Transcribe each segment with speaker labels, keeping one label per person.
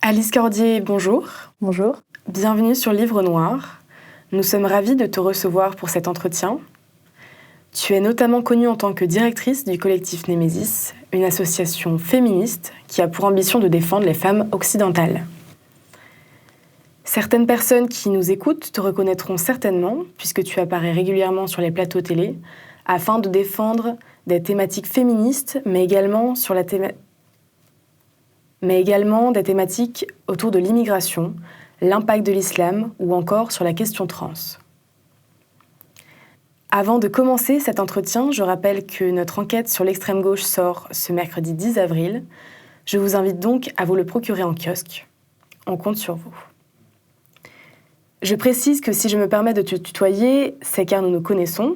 Speaker 1: Alice Cordier, bonjour.
Speaker 2: Bonjour.
Speaker 1: Bienvenue sur Livre Noir. Nous sommes ravis de te recevoir pour cet entretien. Tu es notamment connue en tant que directrice du collectif Némésis, une association féministe qui a pour ambition de défendre les femmes occidentales. Certaines personnes qui nous écoutent te reconnaîtront certainement, puisque tu apparais régulièrement sur les plateaux télé, afin de défendre des thématiques féministes, mais également des thématiques autour de l'immigration, l'impact de l'islam ou encore sur la question trans. Avant de commencer cet entretien, je rappelle que notre enquête sur l'extrême gauche sort ce mercredi 10 avril. Je vous invite donc à vous le procurer en kiosque. On compte sur vous. Je précise que si je me permets de te tutoyer, c'est car nous nous connaissons.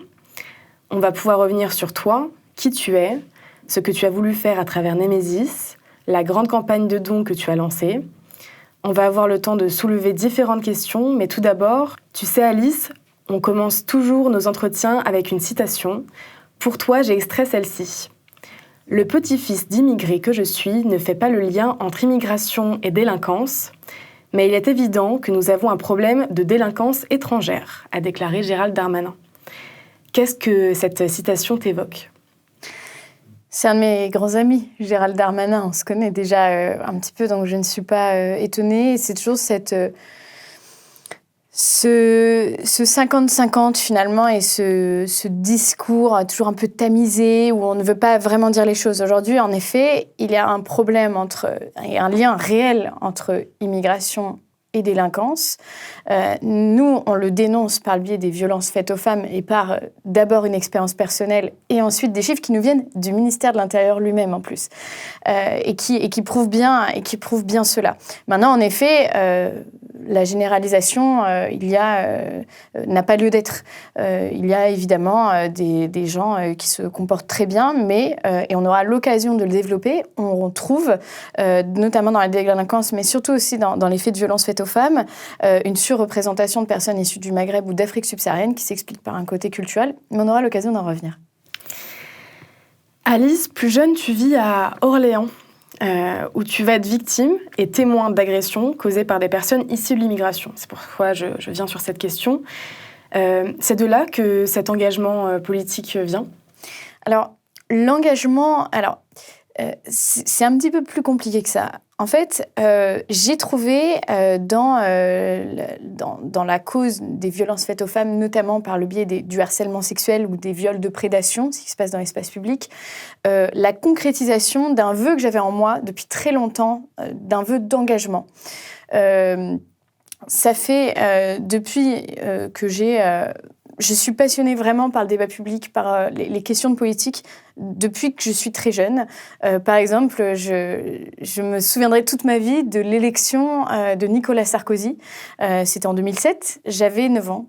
Speaker 1: On va pouvoir revenir sur toi, qui tu es, ce que tu as voulu faire à travers Némésis, la grande campagne de dons que tu as lancée. On va avoir le temps de soulever différentes questions, mais tout d'abord, tu sais Alice, on commence toujours nos entretiens avec une citation. Pour toi, j'ai extrait celle-ci. « Le petit-fils d'immigrés que je suis ne fait pas le lien entre immigration et délinquance, mais il est évident que nous avons un problème de délinquance étrangère », a déclaré Gérald Darmanin. Qu'est-ce que cette citation t'évoque ?
Speaker 2: C'est un de mes grands amis, Gérald Darmanin. On se connaît déjà un petit peu, donc je ne suis pas étonnée. C'est toujours ce 50-50 finalement et ce discours toujours un peu tamisé où on ne veut pas vraiment dire les choses. Aujourd'hui, en effet, il y a un problème et un lien réel entre immigration et délinquance. Nous, on le dénonce par le biais des violences faites aux femmes et par d'abord une expérience personnelle et ensuite des chiffres qui nous viennent du ministère de l'Intérieur lui-même en plus et qui prouvent bien cela. Maintenant, en effet, la généralisation, n'a pas lieu d'être. Il y a évidemment des gens qui se comportent très bien, et on aura l'occasion de le développer. On trouve, notamment dans la délinquance, mais surtout aussi dans les faits de violence faites aux femmes, une surreprésentation de personnes issues du Maghreb ou d'Afrique subsaharienne qui s'explique par un côté culturel, mais on aura l'occasion d'en revenir.
Speaker 1: Alice, plus jeune, tu vis à Orléans. Où tu vas être victime et témoin d'agressions causées par des personnes issues de l'immigration. C'est pourquoi je viens sur cette question. C'est de là que cet engagement politique vient ?
Speaker 2: Alors, l'engagement... c'est un petit peu plus compliqué que ça. En fait, j'ai trouvé dans la cause des violences faites aux femmes, notamment par le biais du harcèlement sexuel ou des viols de prédation, ce qui se passe dans l'espace public, la concrétisation d'un vœu que j'avais en moi depuis très longtemps, d'un vœu d'engagement. Ça fait depuis que je suis passionnée vraiment par le débat public, par les questions de politique, depuis que je suis très jeune. Par exemple, je me souviendrai toute ma vie de l'élection de Nicolas Sarkozy. C'était en 2007, j'avais 9 ans.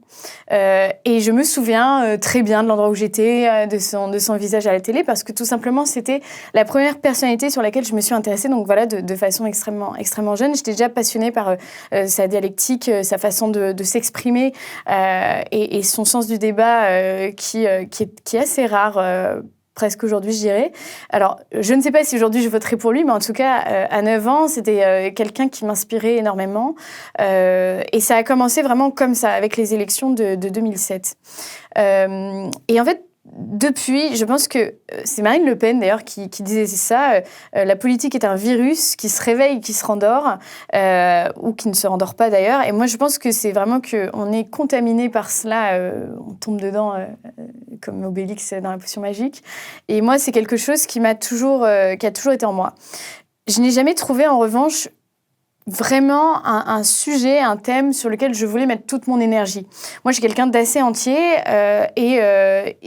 Speaker 2: Et je me souviens très bien de l'endroit où j'étais, de son visage à la télé, parce que tout simplement, c'était la première personnalité sur laquelle je me suis intéressée. Donc voilà, de façon extrêmement jeune. J'étais déjà passionnée par sa dialectique, sa façon de s'exprimer et son sens du débat qui est assez rare, presque aujourd'hui, je dirais. Alors, je ne sais pas si aujourd'hui je voterai pour lui, mais en tout cas, à 9 ans, c'était quelqu'un qui m'inspirait énormément. Et ça a commencé vraiment comme ça, avec les élections de 2007. Et en fait, depuis, je pense que c'est Marine Le Pen d'ailleurs qui disait ça, la politique est un virus qui se réveille, qui se rendort, ou qui ne se rendort pas d'ailleurs. Et moi je pense que c'est vraiment qu'on est contaminé par cela, on tombe dedans comme Obélix dans la potion magique. Et moi c'est quelque chose qui a toujours été en moi. Je n'ai jamais trouvé en revanche vraiment un sujet, un thème sur lequel je voulais mettre toute mon énergie. Moi, je suis quelqu'un d'assez entier et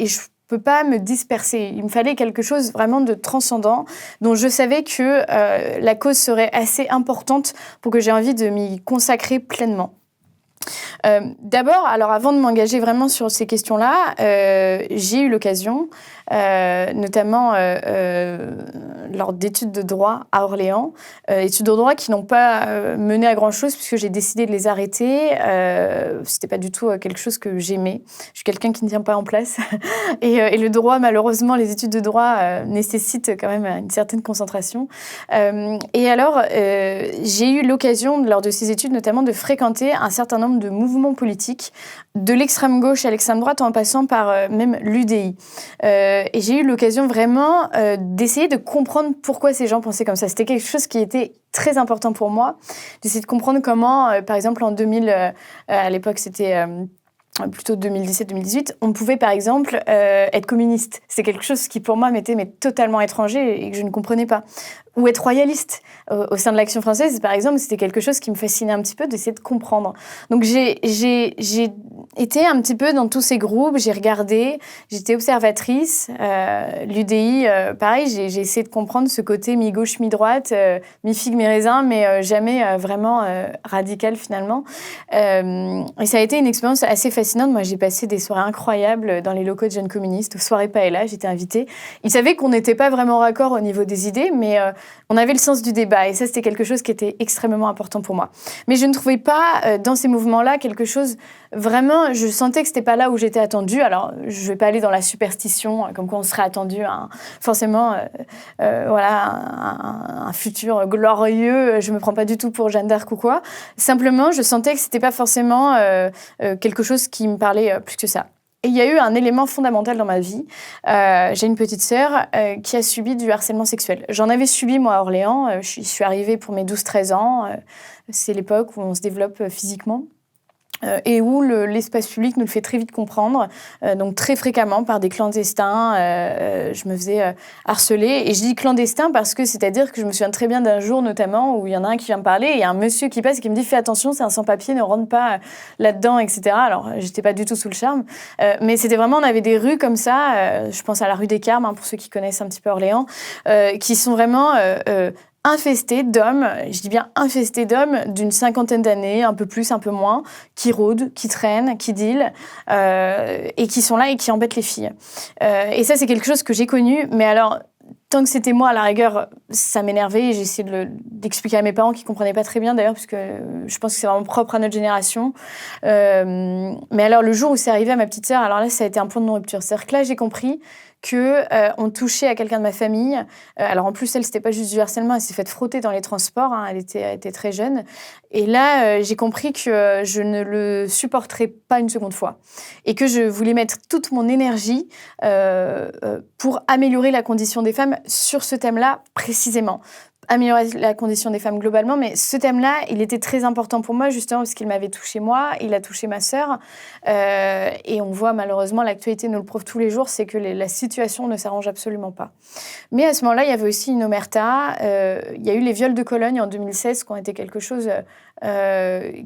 Speaker 2: je peux pas me disperser. Il me fallait quelque chose vraiment de transcendant, dont je savais que la cause serait assez importante pour que j'ai envie de m'y consacrer pleinement. D'abord, alors avant de m'engager vraiment sur ces questions-là, j'ai eu l'occasion, notamment lors d'études de droit à Orléans, études de droit qui n'ont pas mené à grand-chose puisque j'ai décidé de les arrêter. C'était pas du tout quelque chose que j'aimais. Je suis quelqu'un qui ne tient pas en place. Et le droit, malheureusement, les études de droit nécessitent quand même une certaine concentration. Et alors, j'ai eu l'occasion, lors de ces études notamment, de fréquenter un certain nombre de mouvements politiques, de l'extrême gauche à l'extrême droite, en passant par même l'UDI. Et j'ai eu l'occasion vraiment d'essayer de comprendre pourquoi ces gens pensaient comme ça. C'était quelque chose qui était très important pour moi, d'essayer de comprendre comment, par exemple, en 2000, à l'époque, c'était... plutôt 2017-2018, on pouvait par exemple être communiste. C'est quelque chose qui pour moi m'était totalement étranger et que je ne comprenais pas. Ou être royaliste. Au sein de l'Action française, par exemple, c'était quelque chose qui me fascinait un petit peu d'essayer de comprendre. Donc j'ai été un petit peu dans tous ces groupes, j'ai regardé, j'étais observatrice. L'UDI, pareil, j'ai essayé de comprendre ce côté mi-gauche, mi-droite, mi-figue, mi-raisin, mais jamais vraiment radical finalement. Et ça a été une expérience assez fascinante. Moi, j'ai passé des soirées incroyables dans les locaux de jeunes communistes, aux soirées Paella, j'étais invitée. Ils savaient qu'on n'était pas vraiment raccord au niveau des idées, mais on avait le sens du débat. Et ça, c'était quelque chose qui était extrêmement important pour moi. Mais je ne trouvais pas, dans ces mouvements-là, quelque chose... Vraiment, je sentais que c'était pas là où j'étais attendue. Alors, je vais pas aller dans la superstition, comme quoi on serait attendu à forcément, un futur glorieux. Je me prends pas du tout pour Jeanne d'Arc ou quoi. Simplement, je sentais que c'était pas forcément quelque chose qui me parlait plus que ça. Et il y a eu un élément fondamental dans ma vie. J'ai une petite sœur qui a subi du harcèlement sexuel. J'en avais subi, moi, à Orléans. Je suis arrivée pour mes 12-13 ans. C'est l'époque où on se développe physiquement. Et où l'espace public nous le fait très vite comprendre. Donc très fréquemment, par des clandestins, je me faisais harceler. Et je dis clandestin parce que, c'est-à-dire que je me souviens très bien d'un jour, notamment, où il y en a un qui vient me parler, et il y a un monsieur qui passe et qui me dit « Fais attention, c'est un sans-papier, ne rentre pas là-dedans, etc. » Alors, j'étais pas du tout sous le charme. Mais c'était vraiment, on avait des rues comme ça, je pense à la rue des Carmes, pour ceux qui connaissent un petit peu Orléans, qui sont vraiment... infestés d'hommes, je dis bien infestés d'hommes d'une 50aine d'années, un peu plus, un peu moins, qui rôdent, qui traînent, qui dealent, et qui sont là et qui embêtent les filles. Et ça, c'est quelque chose que j'ai connu, mais alors, tant que c'était moi, à la rigueur, ça m'énervait, et j'ai essayé d'expliquer à mes parents qui ne comprenaient pas très bien, d'ailleurs, parce que je pense que c'est vraiment propre à notre génération. Mais alors, le jour où c'est arrivé à ma petite sœur, alors là, ça a été un point de non-rupture. C'est-à-dire que là, j'ai compris qu'on touchait à quelqu'un de ma famille. Alors en plus, elle, c'était pas juste du harcèlement, elle s'est faite frotter dans les transports, elle était très jeune. Et là, j'ai compris que je ne le supporterais pas une seconde fois. Et que je voulais mettre toute mon énergie pour améliorer la condition des femmes sur ce thème-là précisément. Améliorer la condition des femmes globalement, mais ce thème-là, il était très important pour moi, justement, parce qu'il m'avait touché moi, il a touché ma sœur, et on voit malheureusement, l'actualité nous le prouve tous les jours, c'est que la situation ne s'arrange absolument pas. Mais à ce moment-là, il y avait aussi une omerta, il y a eu les viols de Cologne en 2016, qui ont été quelque chose...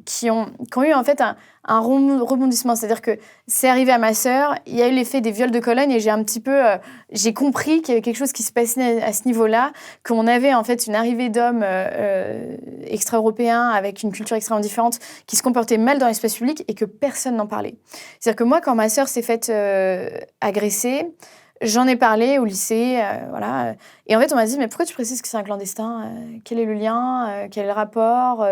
Speaker 2: qui ont eu en fait un rebondissement, c'est-à-dire que c'est arrivé à ma sœur, il y a eu l'effet des viols de Cologne et j'ai compris qu'il y avait quelque chose qui se passait à ce niveau-là, qu'on avait en fait une arrivée d'hommes extra-européens avec une culture extrêmement différente qui se comportaient mal dans l'espace public et que personne n'en parlait. C'est-à-dire que moi, quand ma sœur s'est faite agresser, j'en ai parlé au lycée, voilà. Et en fait, on m'a dit, mais pourquoi tu précises que c'est un clandestin ? Quel est le lien ? Quel est le rapport ?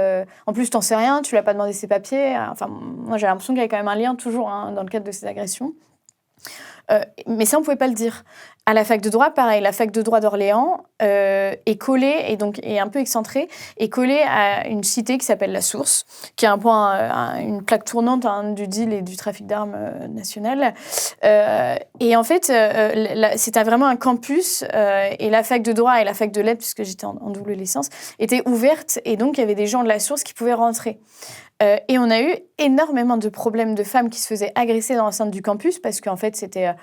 Speaker 2: En plus, t'en sais rien, tu lui as pas demandé ses papiers. Enfin, moi, j'ai l'impression qu'il y a quand même un lien toujours dans le cadre de ces agressions. Mais ça, on pouvait pas le dire. À la fac de droit, pareil, la fac de droit d'Orléans est collée, et un peu excentrée, est collée à une cité qui s'appelle La Source, qui est une plaque tournante du deal et du trafic d'armes national. Et en fait, c'était vraiment un campus, et la fac de droit et la fac de lettres, puisque j'étais en double licence, étaient ouvertes, et donc il y avait des gens de La Source qui pouvaient rentrer. Et on a eu énormément de problèmes de femmes qui se faisaient agresser dans l'enceinte du campus parce qu'en fait, c'était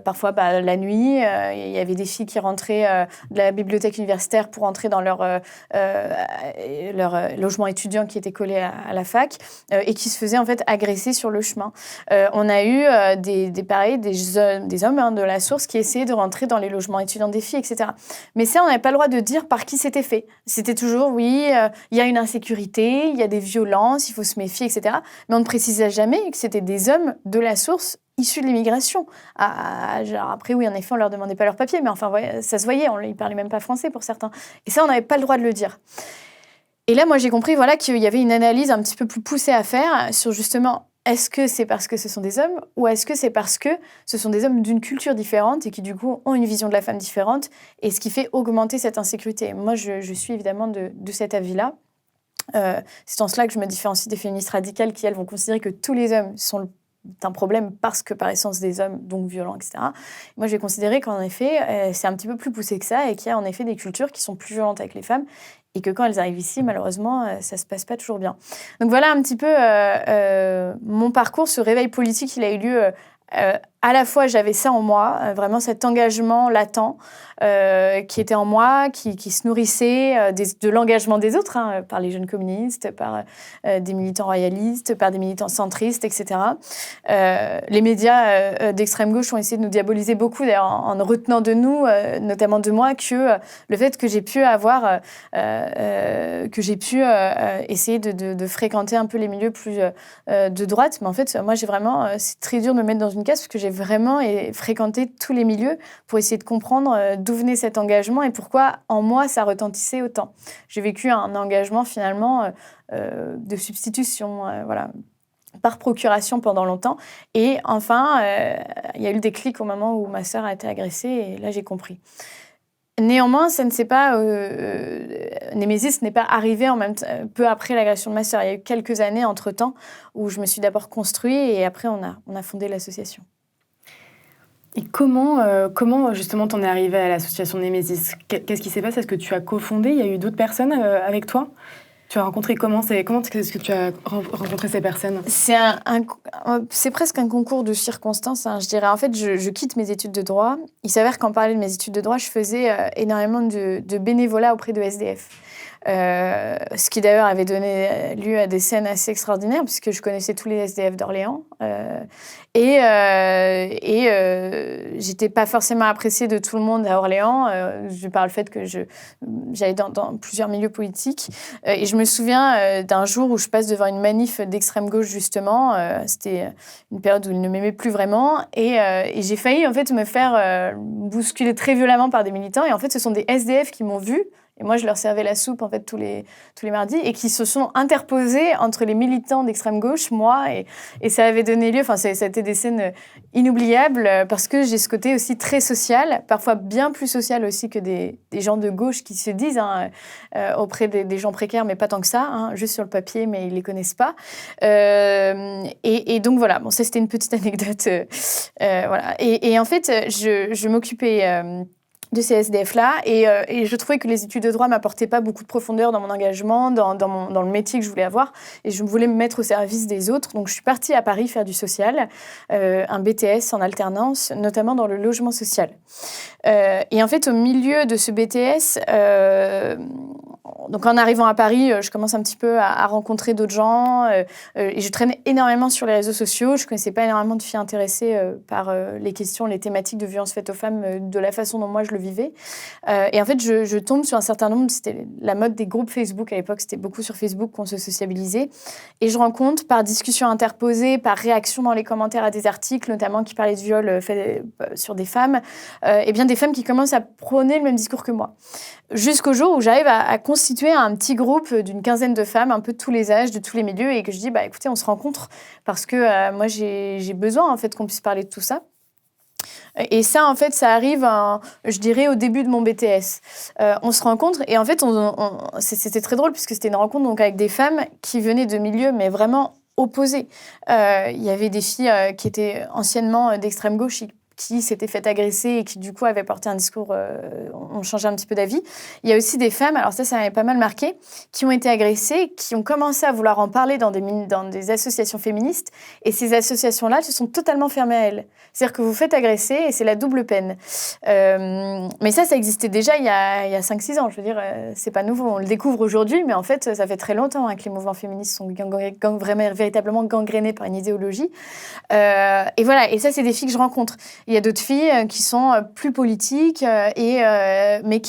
Speaker 2: parfois la nuit. Il y avait des filles qui rentraient de la bibliothèque universitaire pour entrer dans leur logement étudiant qui était collé à la fac et qui se faisaient en fait agresser sur le chemin. On a eu des hommes de La Source qui essayaient de rentrer dans les logements étudiants des filles, etc. Mais ça, on n'avait pas le droit de dire par qui c'était fait. C'était toujours, oui, il y a une insécurité, il y a des violences, il faut se méfier, etc. Mais on ne précisait jamais que c'était des hommes de la source issus de l'immigration. Genre, après, oui, en effet, on ne leur demandait pas leurs papiers, mais enfin, ça se voyait, ils ne parlaient même pas français pour certains. Et ça, on n'avait pas le droit de le dire. Et là, moi, j'ai compris qu'il y avait une analyse un petit peu plus poussée à faire sur justement, est-ce que c'est parce que ce sont des hommes ou est-ce que c'est parce que ce sont des hommes d'une culture différente et qui, du coup, ont une vision de la femme différente et ce qui fait augmenter cette insécurité. Moi, je suis évidemment de cet avis-là. C'est en cela que je me différencie des féministes radicales qui, elles, vont considérer que tous les hommes sont un problème parce que, par essence, des hommes, donc violents, etc. Moi, j'ai considéré qu'en effet, c'est un petit peu plus poussé que ça et qu'il y a en effet des cultures qui sont plus violentes avec les femmes et que quand elles arrivent ici, malheureusement, ça ne se passe pas toujours bien. Donc voilà un petit peu mon parcours. Ce réveil politique, il a eu lieu à la fois, j'avais ça en moi, vraiment cet engagement latent qui était en moi, qui se nourrissait de l'engagement des autres, par les jeunes communistes, par des militants royalistes, par des militants centristes, etc. Les médias d'extrême gauche ont essayé de nous diaboliser beaucoup, d'ailleurs, en retenant de nous, notamment de moi, que le fait que j'ai pu essayer de fréquenter un peu les milieux plus de droite. Mais en fait, moi, c'est très dur de me mettre dans une case parce que j'ai vraiment fréquenté tous les milieux pour essayer de comprendre d'où venait cet engagement et pourquoi en moi ça retentissait autant. J'ai vécu un engagement finalement de substitution, voilà, par procuration pendant longtemps. Et enfin, il y a eu le déclic au moment où ma sœur a été agressée et là j'ai compris. Néanmoins, ça ne s'est pas Némésis n'est pas arrivé en même peu après l'agression de ma sœur. Il y a eu quelques années entre-temps où je me suis d'abord construite et après on a fondé l'association.
Speaker 1: Et comment justement t'en es arrivée à l'association Némésis ? Qu'est-ce qui s'est passé ? Est-ce que tu as cofondé ? Il y a eu d'autres personnes avec toi ? Tu as rencontré comment est-ce que tu as rencontré ces personnes ?
Speaker 2: C'est presque un concours de circonstances, je dirais. En fait, je quitte mes études de droit. Il s'avère qu'en parallèle de mes études de droit, je faisais énormément de bénévolat auprès de SDF. Ce qui d'ailleurs avait donné lieu à des scènes assez extraordinaires, puisque je connaissais tous les SDF d'Orléans. Et j'étais pas forcément appréciée de tout le monde à Orléans, par le fait que j'allais dans plusieurs milieux politiques. Et je me souviens d'un jour où je passe devant une manif d'extrême gauche, justement. C'était une période où ils ne m'aimaient plus vraiment. Et j'ai failli, en fait, me faire bousculer très violemment par des militants. Et en fait, ce sont des SDF qui m'ont vue. Et moi, je leur servais la soupe, en fait, tous les mardis, et qui se sont interposés entre les militants d'extrême gauche, moi, et ça avait donné lieu, ça a été des scènes inoubliables, parce que j'ai ce côté aussi très social, parfois bien plus social aussi que des gens de gauche qui se disent auprès des gens précaires, mais pas tant que ça, juste sur le papier, mais ils les connaissent pas. Et donc voilà, bon, ça c'était une petite anecdote. Voilà. Et en fait, je m'occupais de ces SDF-là, et je trouvais que les études de droit m'apportaient pas beaucoup de profondeur dans mon engagement, dans le métier que je voulais avoir, et je voulais me mettre au service des autres. Donc je suis partie à Paris faire du social, un BTS en alternance, notamment dans le logement social. Et en fait, au milieu de ce BTS, donc en arrivant à Paris, je commence un petit peu à rencontrer d'autres gens, et je traînais énormément sur les réseaux sociaux. Je connaissais pas énormément de filles intéressées par les questions, les thématiques de violence faite aux femmes de la façon dont moi je le vivais. Et en fait, je tombe sur un certain nombre, c'était la mode des groupes Facebook à l'époque, c'était beaucoup sur Facebook qu'on se sociabilisait. Et je rencontre, par discussion interposée, par réaction dans les commentaires à des articles, notamment qui parlaient de viols faits sur des femmes, et bien des femmes qui commencent à prôner le même discours que moi. Jusqu'au jour où j'arrive à constituer un petit groupe d'une quinzaine de femmes, un peu de tous les âges, de tous les milieux, et que je dis, écoutez, on se rencontre parce que moi, j'ai besoin, en fait, qu'on puisse parler de tout ça. Et ça, en fait, ça arrive, je dirais, au début de mon BTS. On se rencontre, et en fait, c'était très drôle, puisque c'était une rencontre donc, avec des femmes qui venaient de milieux, mais vraiment opposés. Il y avait des filles qui étaient anciennement d'extrême gauche, qui s'étaient fait agresser et qui, du coup, avaient porté un discours, ont changé un petit peu d'avis. Il y a aussi des femmes, alors ça m'avait pas mal marqué, qui ont été agressées, qui ont commencé à vouloir en parler dans des associations féministes, et ces associations-là se sont totalement fermées à elles. C'est-à-dire que vous faites agresser, et c'est la double peine. Mais ça existait déjà il y a 5-6 ans. Je veux dire, c'est pas nouveau. On le découvre aujourd'hui, mais en fait, ça fait très longtemps que les mouvements féministes sont véritablement gangrénés par une idéologie. Et voilà, et ça, c'est des filles que je rencontre. Il y a d'autres filles qui sont plus politiques, mais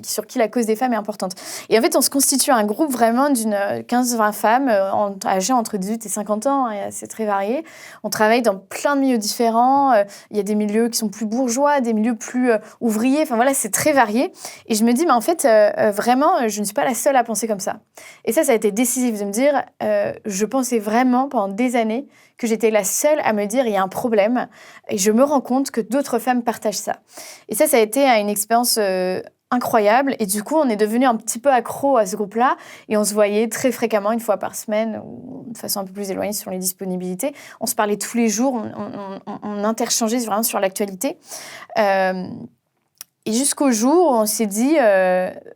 Speaker 2: sur qui la cause des femmes est importante. Et en fait, on se constitue un groupe vraiment d'une 15-20 femmes âgées entre 18 et 50 ans. C'est très varié. On travaille dans plein de milieux différents. Il y a des milieux qui sont plus bourgeois, des milieux plus ouvriers. Enfin voilà, c'est très varié. Et je me dis, mais en fait, vraiment, je ne suis pas la seule à penser comme ça. Et ça a été décisif de me dire, je pensais vraiment pendant des années que j'étais la seule à me dire, il y a un problème. Et je me rends compte que d'autres femmes partagent ça. Et ça a été une expérience incroyable. Et du coup, on est devenu un petit peu accro à ce groupe-là. Et on se voyait très fréquemment, une fois par semaine, ou de façon un peu plus éloignée sur les disponibilités. On se parlait tous les jours, on interchangeait vraiment sur l'actualité. Et jusqu'au jour où on s'est dit,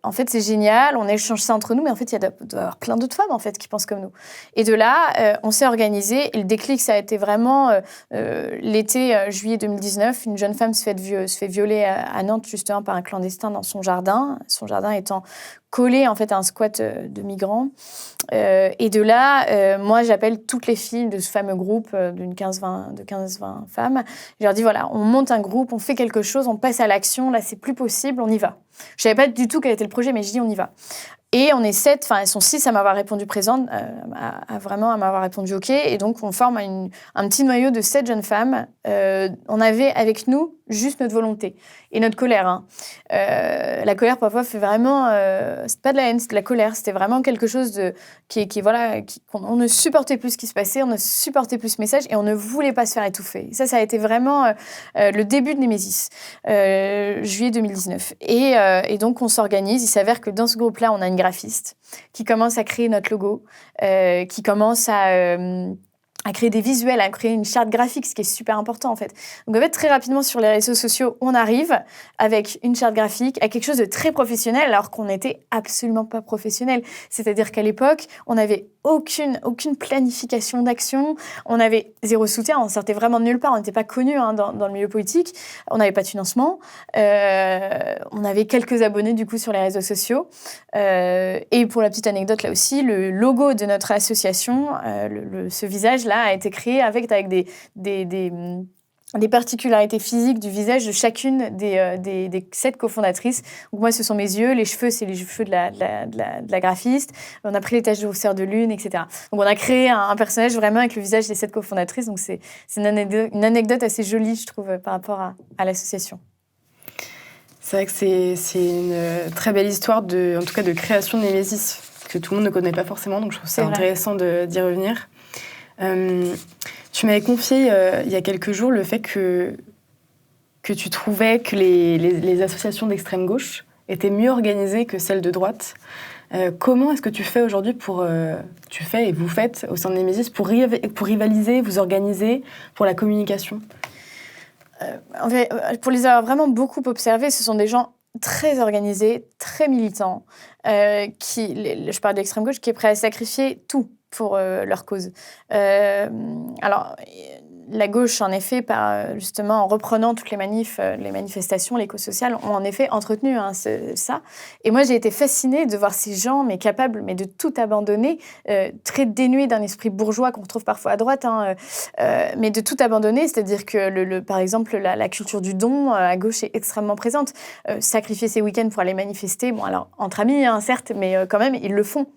Speaker 2: en fait, c'est génial, on échange ça entre nous, mais en fait, il doit y avoir plein d'autres femmes en fait, qui pensent comme nous. Et de là, on s'est organisé. Et le déclic, ça a été vraiment l'été, juillet 2019. Une jeune femme se fait violer à Nantes, justement, par un clandestin dans son jardin étant collé en fait à un squat de migrants. Et de là, moi, j'appelle toutes les filles de ce fameux groupe de 15-20 femmes. Je leur dis, voilà, on monte un groupe, on fait quelque chose, on passe à l'action. Là, c'est plus possible, on y va. Je savais pas du tout quel était le projet, mais je dis, on y va. Et on est 7, enfin elles sont 6 à m'avoir répondu présente, à m'avoir répondu OK. Et donc on forme un petit noyau de 7 jeunes femmes. On avait avec nous juste notre volonté et notre colère. Hein. La colère parfois fait vraiment, c'est pas de la haine, c'est de la colère. C'était vraiment quelque chose on ne supportait plus ce qui se passait, on ne supportait plus ce message et on ne voulait pas se faire étouffer. Ça a été vraiment le début de Némésis, juillet 2019. Et donc on s'organise. Il s'avère que dans ce groupe-là, on a une graphiste qui commence à créer notre logo, qui commence à créer des visuels, à créer une charte graphique, ce qui est super important en fait. Donc en fait, très rapidement sur les réseaux sociaux, on arrive avec une charte graphique, à quelque chose de très professionnel, alors qu'on n'était absolument pas professionnel. C'est-à-dire qu'à l'époque, on n'avait aucune planification d'action, on avait zéro soutien, on sortait vraiment de nulle part, on n'était pas connus dans le milieu politique, on n'avait pas de financement, on avait quelques abonnés du coup sur les réseaux sociaux. Et pour la petite anecdote là aussi, le logo de notre association, ce visage-là a été créé avec des particularités physiques du visage de chacune des 7 cofondatrices. Donc moi, ce sont mes yeux, les cheveux, c'est les cheveux de la graphiste. On a pris les taches de rousseur de lune, etc. Donc on a créé un personnage vraiment avec le visage des 7 cofondatrices. Donc c'est une anecdote assez jolie, je trouve, par rapport à l'association.
Speaker 1: C'est vrai que c'est une très belle histoire, en tout cas de création de Némésis, que tout le monde ne connaît pas forcément, donc je trouve ça intéressant d'y revenir. Tu m'avais confié il y a quelques jours le fait que tu trouvais que les associations d'extrême gauche étaient mieux organisées que celles de droite. Comment est-ce que tu fais aujourd'hui et vous faites au sein de Némésis pour rivaliser, vous organiser pour la communication ?
Speaker 2: En fait, pour les avoir vraiment beaucoup observés, ce sont des gens très organisés, très militants, je parle de l'extrême gauche, qui est prêt à sacrifier tout pour leur cause. Alors, la gauche, en effet, justement, en reprenant toutes les manifestations, l'éco-social, ont en effet entretenu ça. Et moi, j'ai été fascinée de voir ces gens, capables de tout abandonner, très dénués d'un esprit bourgeois qu'on retrouve parfois à droite, mais de tout abandonner, c'est-à-dire que, par exemple, la culture du don, à gauche, est extrêmement présente. Sacrifier ses week-ends pour aller manifester, bon, alors, entre amis, certes, mais quand même, ils le font.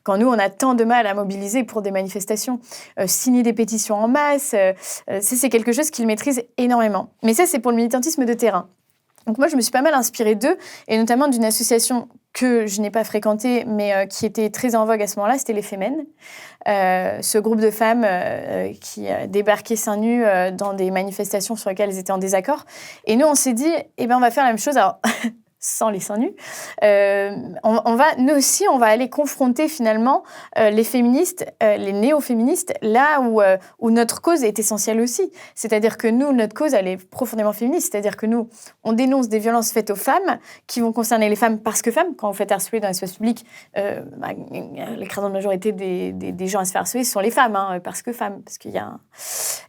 Speaker 2: Quand nous, on a tant de mal à mobiliser pour des manifestations, signer des pétitions en masse, c'est quelque chose qu'ils maîtrisent énormément. Mais ça, c'est pour le militantisme de terrain. Donc moi, je me suis pas mal inspirée d'eux, et notamment d'une association que je n'ai pas fréquentée, mais qui était très en vogue à ce moment-là, c'était les Femmes. Ce groupe de femmes qui débarquaient seins nus dans des manifestations sur lesquelles elles étaient en désaccord. Et nous, on s'est dit, on va faire la même chose. Alors, sans les seins nus, nous aussi, on va aller confronter finalement les féministes, les néo-féministes, là où notre cause est essentielle aussi. C'est-à-dire que nous, notre cause, elle est profondément féministe. C'est-à-dire que nous, on dénonce des violences faites aux femmes qui vont concerner les femmes parce que femmes. Quand vous faites harceler dans l'espace public, l'écrasante majorité des gens à se faire harceler sont les femmes, parce que femmes, parce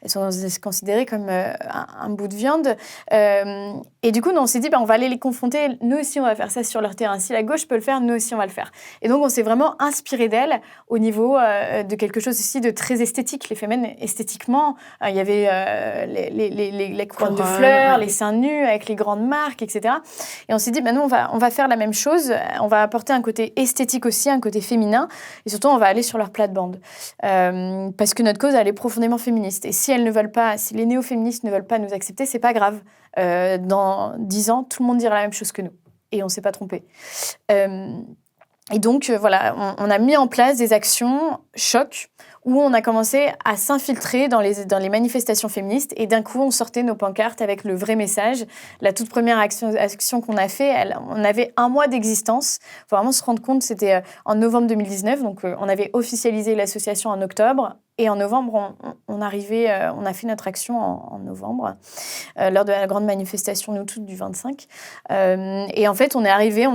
Speaker 2: elles sont considérées comme un bout de viande. Et du coup, nous, on s'est dit, on va aller les confronter nous aussi, on va faire ça sur leur terrain. Si la gauche peut le faire, nous aussi, on va le faire. Et donc, on s'est vraiment inspiré d'elle au niveau de quelque chose aussi de très esthétique. Les femmes, esthétiquement, il y avait les couronnes de fleurs, les seins nus avec les grandes marques, etc. Et on s'est dit, nous, on va faire la même chose. On va apporter un côté esthétique aussi, un côté féminin. Et surtout, on va aller sur leur plate-bande. Parce que notre cause, elle est profondément féministe. Et si elles ne veulent pas, si les néo-féministes ne veulent pas nous accepter, c'est pas grave. Dans 10 ans, tout le monde dira la même chose que nous. Et on ne s'est pas trompé. Et donc, voilà, on a mis en place des actions choc où on a commencé à s'infiltrer dans les manifestations féministes. Et d'un coup, on sortait nos pancartes avec le vrai message. La toute première action qu'on a fait, on avait 1 mois d'existence. Il faut vraiment se rendre compte, c'était en novembre 2019. Donc, on avait officialisé l'association en octobre. Et en novembre, on a fait notre action en novembre, lors de la grande manifestation Nous Toutes du 25. Et en fait, on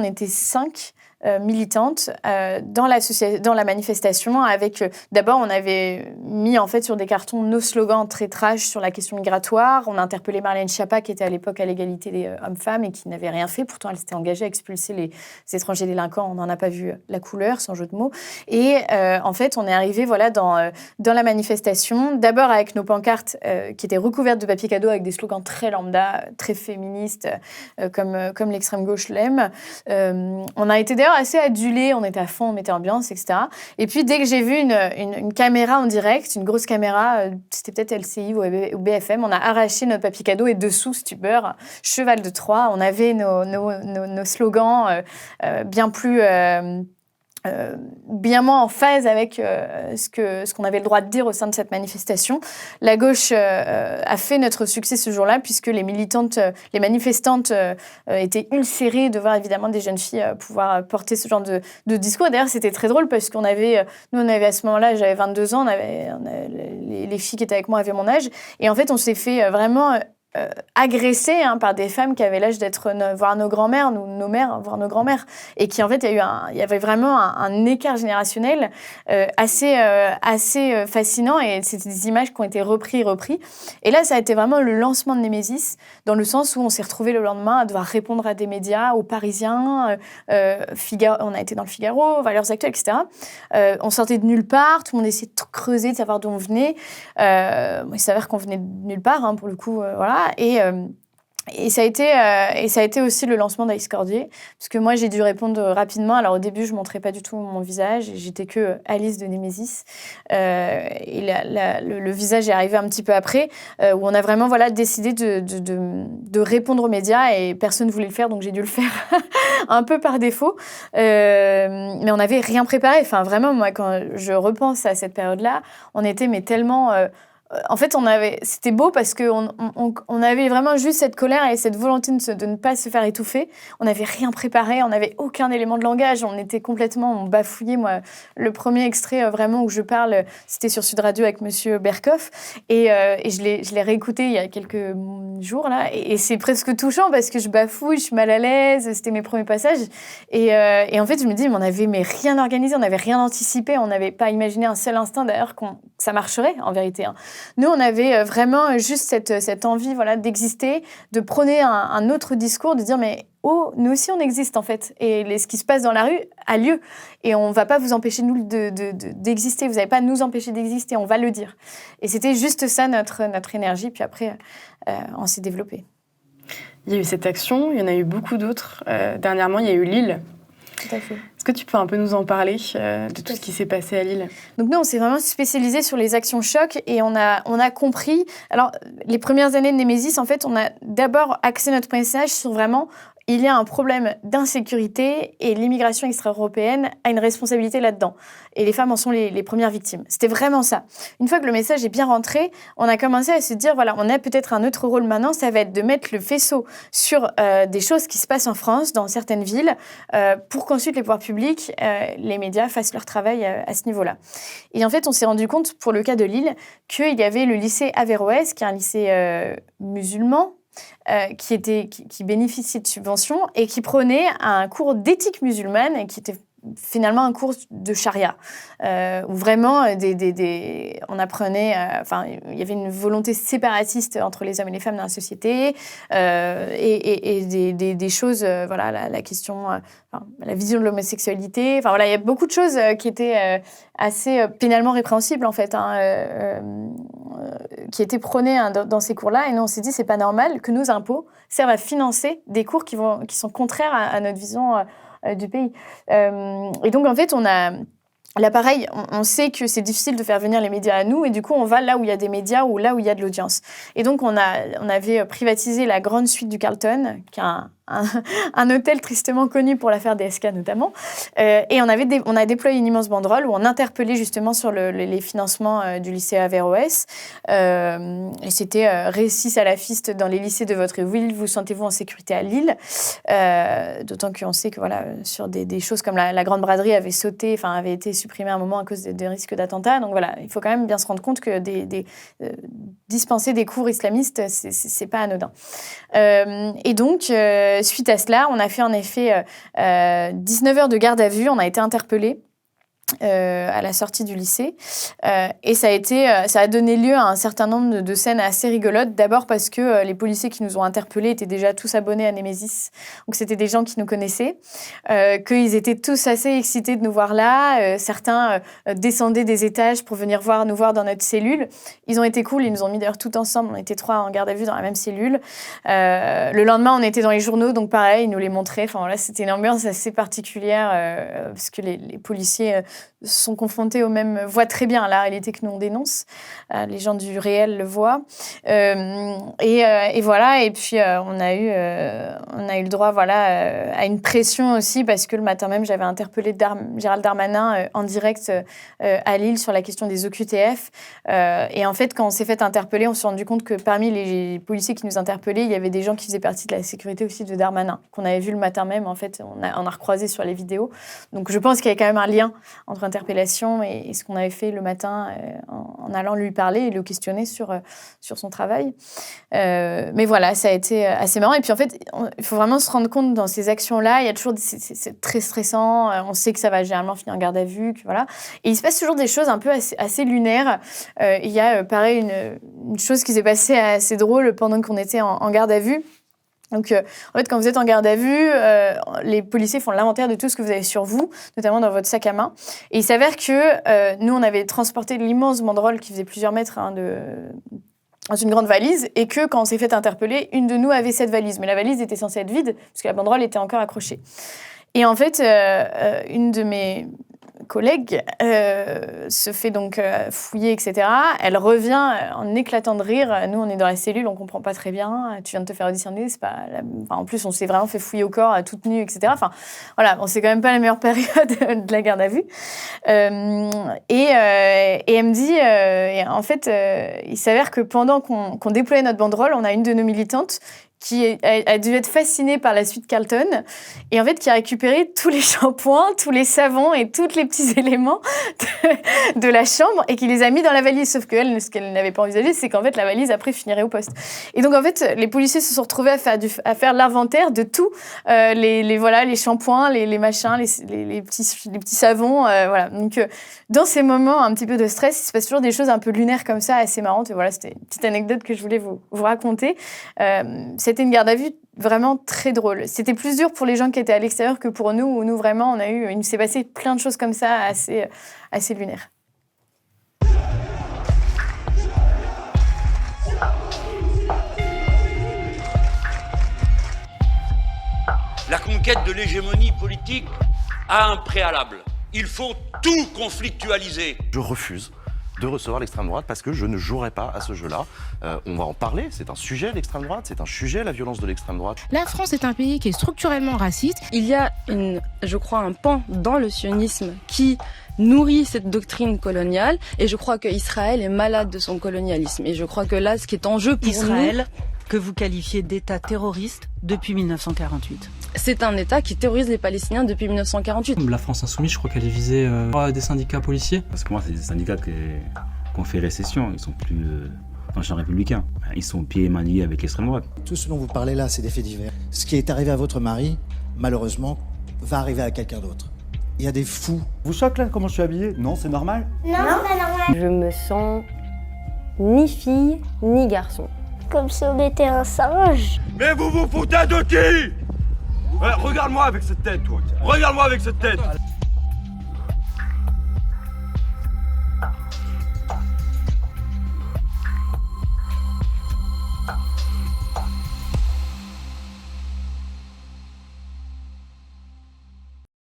Speaker 2: était 5 militantes dans la manifestation. Avec d'abord, on avait mis en fait sur des cartons nos slogans très trash sur la question migratoire. On a interpellé Marlène Schiappa, qui était à l'époque à l'égalité des hommes-femmes et qui n'avait rien fait. Pourtant, elle s'était engagée à expulser les étrangers délinquants. On n'en a pas vu la couleur, sans jeu de mots. Et en fait, on est arrivé dans la manifestation, d'abord avec nos pancartes qui étaient recouvertes de papier cadeau avec des slogans très lambda, très féministes, comme l'extrême gauche l'aime. On a été d'ailleurs assez adulés, on était à fond, on mettait ambiance, etc. Et puis dès que j'ai vu une caméra en direct, une grosse caméra, c'était peut-être LCI ou BFM, on a arraché notre papier cadeau et dessous, stupeur, cheval de Troie, on avait nos slogans bien plus... bien moins en phase avec ce qu'on avait le droit de dire au sein de cette manifestation. La gauche a fait notre succès ce jour-là, puisque les manifestantes étaient ulcérées de voir évidemment des jeunes filles pouvoir porter ce genre de discours. D'ailleurs, c'était très drôle parce qu'on avait à ce moment-là, j'avais 22 ans, les filles qui étaient avec moi avaient mon âge, et en fait, on s'est fait vraiment... agressés par des femmes qui avaient l'âge d'être voir nos grands-mères, nos mères, voir nos grands-mères, et qui en fait il y avait vraiment un écart générationnel assez fascinant, et c'était des images qui ont été repris. Et là, ça a été vraiment le lancement de Némésis, dans le sens où on s'est retrouvés le lendemain à devoir répondre à des médias, aux Parisiens, on a été dans le Figaro, Valeurs Actuelles, etc. On sortait de nulle part, tout le monde essayait de creuser, de savoir d'où on venait. Il s'avère qu'on venait de nulle part, pour le coup, voilà. Et ça a été aussi le lancement d'Alice Cordier, parce que moi, j'ai dû répondre rapidement. Alors, au début, je ne montrais pas du tout mon visage. J'étais que Alice de Némésis. Et le visage est arrivé un petit peu après, où on a vraiment décidé de répondre aux médias, et personne ne voulait le faire, donc j'ai dû le faire un peu par défaut. Mais on n'avait rien préparé. Enfin, vraiment, moi, quand je repense à cette période-là, on était tellement... en fait, c'était beau parce qu'on avait vraiment juste cette colère et cette volonté de ne pas se faire étouffer. On n'avait rien préparé, on n'avait aucun élément de langage. On bafouillait. Moi, le premier extrait vraiment où je parle, c'était sur Sud Radio avec Monsieur Berkoff. Et je l'ai réécouté il y a quelques jours, là. Et c'est presque touchant parce que je bafouille, je suis mal à l'aise. C'était mes premiers passages. Et en fait, je me dis, mais on n'avait rien organisé, on n'avait rien anticipé. On n'avait pas imaginé un seul instant, d'ailleurs, que ça marcherait, en vérité. Nous, on avait vraiment juste cette envie d'exister, de prôner un autre discours, de dire mais oh, nous aussi on existe en fait. Et ce qui se passe dans la rue a lieu. Et on ne va pas vous empêcher nous d'exister, vous n'allez pas nous empêcher d'exister, on va le dire. Et c'était juste ça notre énergie, puis après on s'est développé.
Speaker 1: Il y a eu cette action, il y en a eu beaucoup d'autres. Dernièrement, il y a eu Lille.
Speaker 2: Tout à fait.
Speaker 1: Est-ce que tu peux un peu nous en parler de tout ce qui s'est passé à Lille ?
Speaker 2: Donc nous, on s'est vraiment spécialisé sur les actions choc, et on a compris... Alors, les premières années de Némésis, en fait, on a d'abord axé notre message sur vraiment... Il y a un problème d'insécurité et l'immigration extra-européenne a une responsabilité là-dedans. Et les femmes en sont les premières victimes. C'était vraiment ça. Une fois que le message est bien rentré, on a commencé à se dire, voilà, on a peut-être un autre rôle maintenant, ça va être de mettre le faisceau sur des choses qui se passent en France, dans certaines villes, pour qu'ensuite les pouvoirs publics, les médias fassent leur travail à ce niveau-là. Et en fait, on s'est rendu compte, pour le cas de Lille, qu'il y avait le lycée Averroès, qui est un lycée musulman, qui bénéficiait de subventions et qui prenait un cours d'éthique musulmane et qui était finalement un cours de charia, où vraiment on apprenait, il y avait une volonté séparatiste entre les hommes et les femmes dans la société, et des choses, la question, la vision de l'homosexualité, il y a beaucoup de choses qui étaient assez pénalement répréhensibles en fait, qui étaient prônées dans ces cours-là, et nous on s'est dit c'est pas normal que nos impôts servent à financer des cours qui sont contraires à notre vision du pays. Et donc en fait là, pareil, on sait que c'est difficile de faire venir les médias à nous, et du coup, on va là où il y a des médias ou là où il y a de l'audience. Et donc, on avait privatisé la grande suite du Carlton, qui est un hôtel tristement connu pour l'affaire DSK notamment. Et on a déployé une immense banderole où on interpellait justement sur les financements du lycée Averroès. Et c'était récit salafiste dans les lycées de votre ville, vous sentez-vous en sécurité à Lille. D'autant qu'on sait que sur des choses comme la Grande Braderie avait été supprimée à un moment à cause des risques d'attentats. Donc voilà, il faut quand même bien se rendre compte que dispenser des cours islamistes, c'est pas anodin. Et donc, suite à cela, on a fait en effet 19 heures de garde à vue, on a été interpellés à la sortie du lycée. Et ça a donné lieu à un certain nombre de scènes assez rigolotes. D'abord parce que les policiers qui nous ont interpellés étaient déjà tous abonnés à Némésis. Donc c'était des gens qui nous connaissaient, qu'ils étaient tous assez excités de nous voir là. Certains descendaient des étages pour venir nous voir dans notre cellule. Ils ont été cool, ils nous ont mis d'ailleurs tout ensemble. On était 3 en garde à vue dans la même cellule. Le lendemain, on était dans les journaux, donc pareil, ils nous les montraient. C'était une ambiance assez particulière parce que les policiers sont confrontés voient très bien la réalité que nous on dénonce. Les gens du réel le voient. Et voilà. Et puis on a eu le droit à une pression aussi, parce que le matin même j'avais interpellé Gérald Darmanin en direct à Lille sur la question des OQTF. Et en fait, quand on s'est fait interpeller, on s'est rendu compte que parmi les policiers qui nous interpellaient, il y avait des gens qui faisaient partie de la sécurité aussi de Darmanin, qu'on avait vu le matin même. En fait, on a recroisé sur les vidéos. Donc je pense qu'il y avait quand même un lien entre interpellation et ce qu'on avait fait le matin en allant lui parler et le questionner sur son travail. Mais voilà, ça a été assez marrant. Et puis en fait, il faut vraiment se rendre compte dans ces actions-là, il y a toujours c'est très stressant. On sait que ça va généralement finir en garde à vue, Et il se passe toujours des choses un peu assez lunaires. Il y a pareil une chose qui s'est passée assez drôle pendant qu'on était en garde à vue. Donc, en fait, quand vous êtes en garde à vue, les policiers font l'inventaire de tout ce que vous avez sur vous, notamment dans votre sac à main. Et il s'avère que nous, on avait transporté l'immense banderole qui faisait plusieurs mètres dans une grande valise, et que quand on s'est fait interpeller, une de nous avait cette valise. Mais la valise était censée être vide, parce que la banderole était encore accrochée. Et en fait, une de mes collègue se fait donc fouiller, etc. Elle revient en éclatant de rire. Nous, on est dans la cellule, on comprend pas très bien. Tu viens de te faire auditionner, c'est pas. En plus, on s'est vraiment fait fouiller au corps, toute nue, etc. C'est quand même pas la meilleure période de la garde à vue. Et elle me dit, en fait, il s'avère que pendant qu'on déployait notre banderole, on a une de nos militantes qui a dû être fascinée par la suite Carlton, et en fait qui a récupéré tous les shampoings, tous les savons et tous les petits éléments de la chambre, et qui les a mis dans la valise. Sauf qu'elle, ce qu'elle n'avait pas envisagé, c'est qu'en fait la valise après finirait au poste. Et donc en fait les policiers se sont retrouvés à faire l'inventaire de tout, les shampoings, les machins, les petits savons, voilà. Donc dans ces moments un petit peu de stress, il se passe toujours des choses un peu lunaires comme ça, assez marrantes. Et voilà, c'était une petite anecdote que je voulais vous raconter. C'était une garde à vue vraiment très drôle. C'était plus dur pour les gens qui étaient à l'extérieur que pour nous, où nous vraiment, il s'est passé plein de choses comme ça, assez lunaires.
Speaker 3: La conquête de l'hégémonie politique a un préalable. Il faut tout conflictualiser.
Speaker 4: Je refuse de recevoir l'extrême droite parce que je ne jouerai pas à ce jeu-là. On va en parler, c'est un sujet l'extrême droite, c'est un sujet la violence de l'extrême droite.
Speaker 5: La France est un pays qui est structurellement raciste.
Speaker 6: Il y a je crois, un pan dans le sionisme qui nourrit cette doctrine coloniale, et je crois qu'Israël est malade de son colonialisme. Et je crois que là, ce qui est en jeu pour
Speaker 7: Israël, que vous qualifiez d'État terroriste depuis 1948.
Speaker 6: C'est un État qui terrorise les Palestiniens depuis 1948.
Speaker 8: La France Insoumise, je crois qu'elle est visée par des syndicats policiers.
Speaker 9: Parce que moi, c'est des syndicats qui ont fait récession. Ils sont plus dans le champ républicain. Ils sont pieds et mains liés avec l'extrême droite.
Speaker 10: Tout ce dont vous parlez là, c'est des faits divers. Ce qui est arrivé à votre mari, malheureusement, va arriver à quelqu'un d'autre. Il y a des fous.
Speaker 11: Vous choque là comment je suis habillé? Non, c'est normal?
Speaker 12: Non, c'est pas normal.
Speaker 13: Je me sens ni fille ni garçon.
Speaker 12: Comme si on était un singe.
Speaker 3: Mais vous vous foutez de qui? Regarde-moi avec cette tête, toi. Regarde-moi avec cette tête.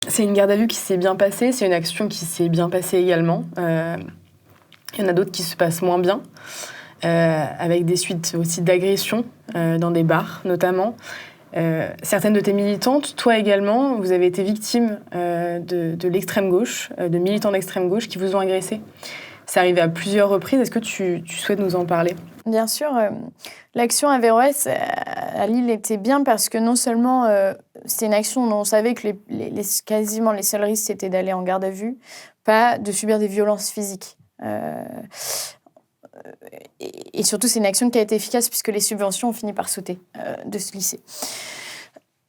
Speaker 1: C'est une garde à vue qui s'est bien passée, c'est une action qui s'est bien passée également. Il y en a d'autres qui se passent moins bien, avec des suites aussi d'agressions dans des bars notamment. Certaines de tes militantes, toi également, vous avez été victime de l'extrême gauche, de militants d'extrême gauche qui vous ont agressé. C'est arrivé à plusieurs reprises. Est-ce que tu souhaites nous en parler?
Speaker 2: Bien sûr, l'action Averroès à Lille était bien parce que non seulement c'était une action dont on savait que quasiment les seuls risques c'était d'aller en garde à vue, pas de subir des violences physiques. Et surtout, c'est une action qui a été efficace puisque les subventions ont fini par sauter de ce lycée.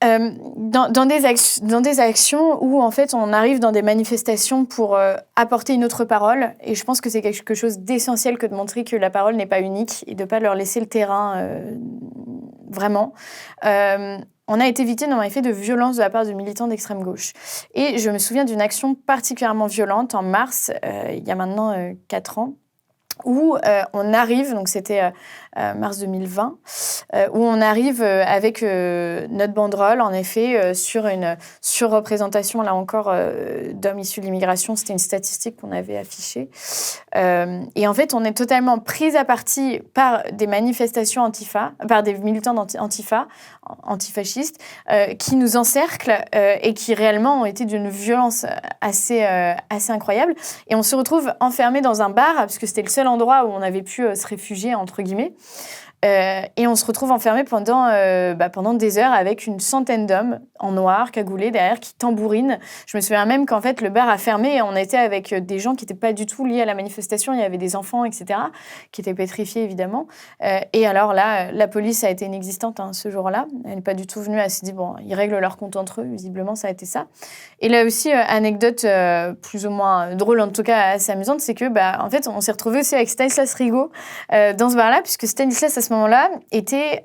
Speaker 2: Dans des actions où, en fait, on arrive dans des manifestations pour apporter une autre parole, et je pense que c'est quelque chose d'essentiel que de montrer que la parole n'est pas unique et de ne pas leur laisser le terrain vraiment. On a été victime, en effet, de violences de la part de militants d'extrême gauche. Et je me souviens d'une action particulièrement violente en mars, il y a maintenant 4 ans, où on arrive, donc c'était mars 2020, où on arrive avec notre banderole, en effet, sur une surreprésentation, là encore, d'hommes issus de l'immigration. C'était une statistique qu'on avait affichée. Et en fait, on est totalement pris à partie par des manifestations antifa, par des militants antifa, antifascistes, qui nous encerclent et qui réellement ont été d'une violence assez incroyable. Et on se retrouve enfermés dans un bar, parce que c'était le seul endroit où on avait pu se réfugier, entre guillemets. Et on se retrouve enfermés pendant des heures avec une centaine d'hommes en noir, cagoulés derrière, qui tambourinent. Je me souviens même qu'en fait, le bar a fermé et on était avec des gens qui n'étaient pas du tout liés à la manifestation. Il y avait des enfants, etc., qui étaient pétrifiés, évidemment. Et alors là, la police a été inexistante ce jour-là. Elle n'est pas du tout venue. Elle s'est dit, bon, ils règlent leur compte entre eux. Visiblement, ça a été ça. Et là aussi, anecdote plus ou moins drôle, en tout cas assez amusante, c'est que, en fait, on s'est retrouvés aussi avec Stanislas Rigaud dans ce bar-là, puisque Stanislas, à ce moment-là, était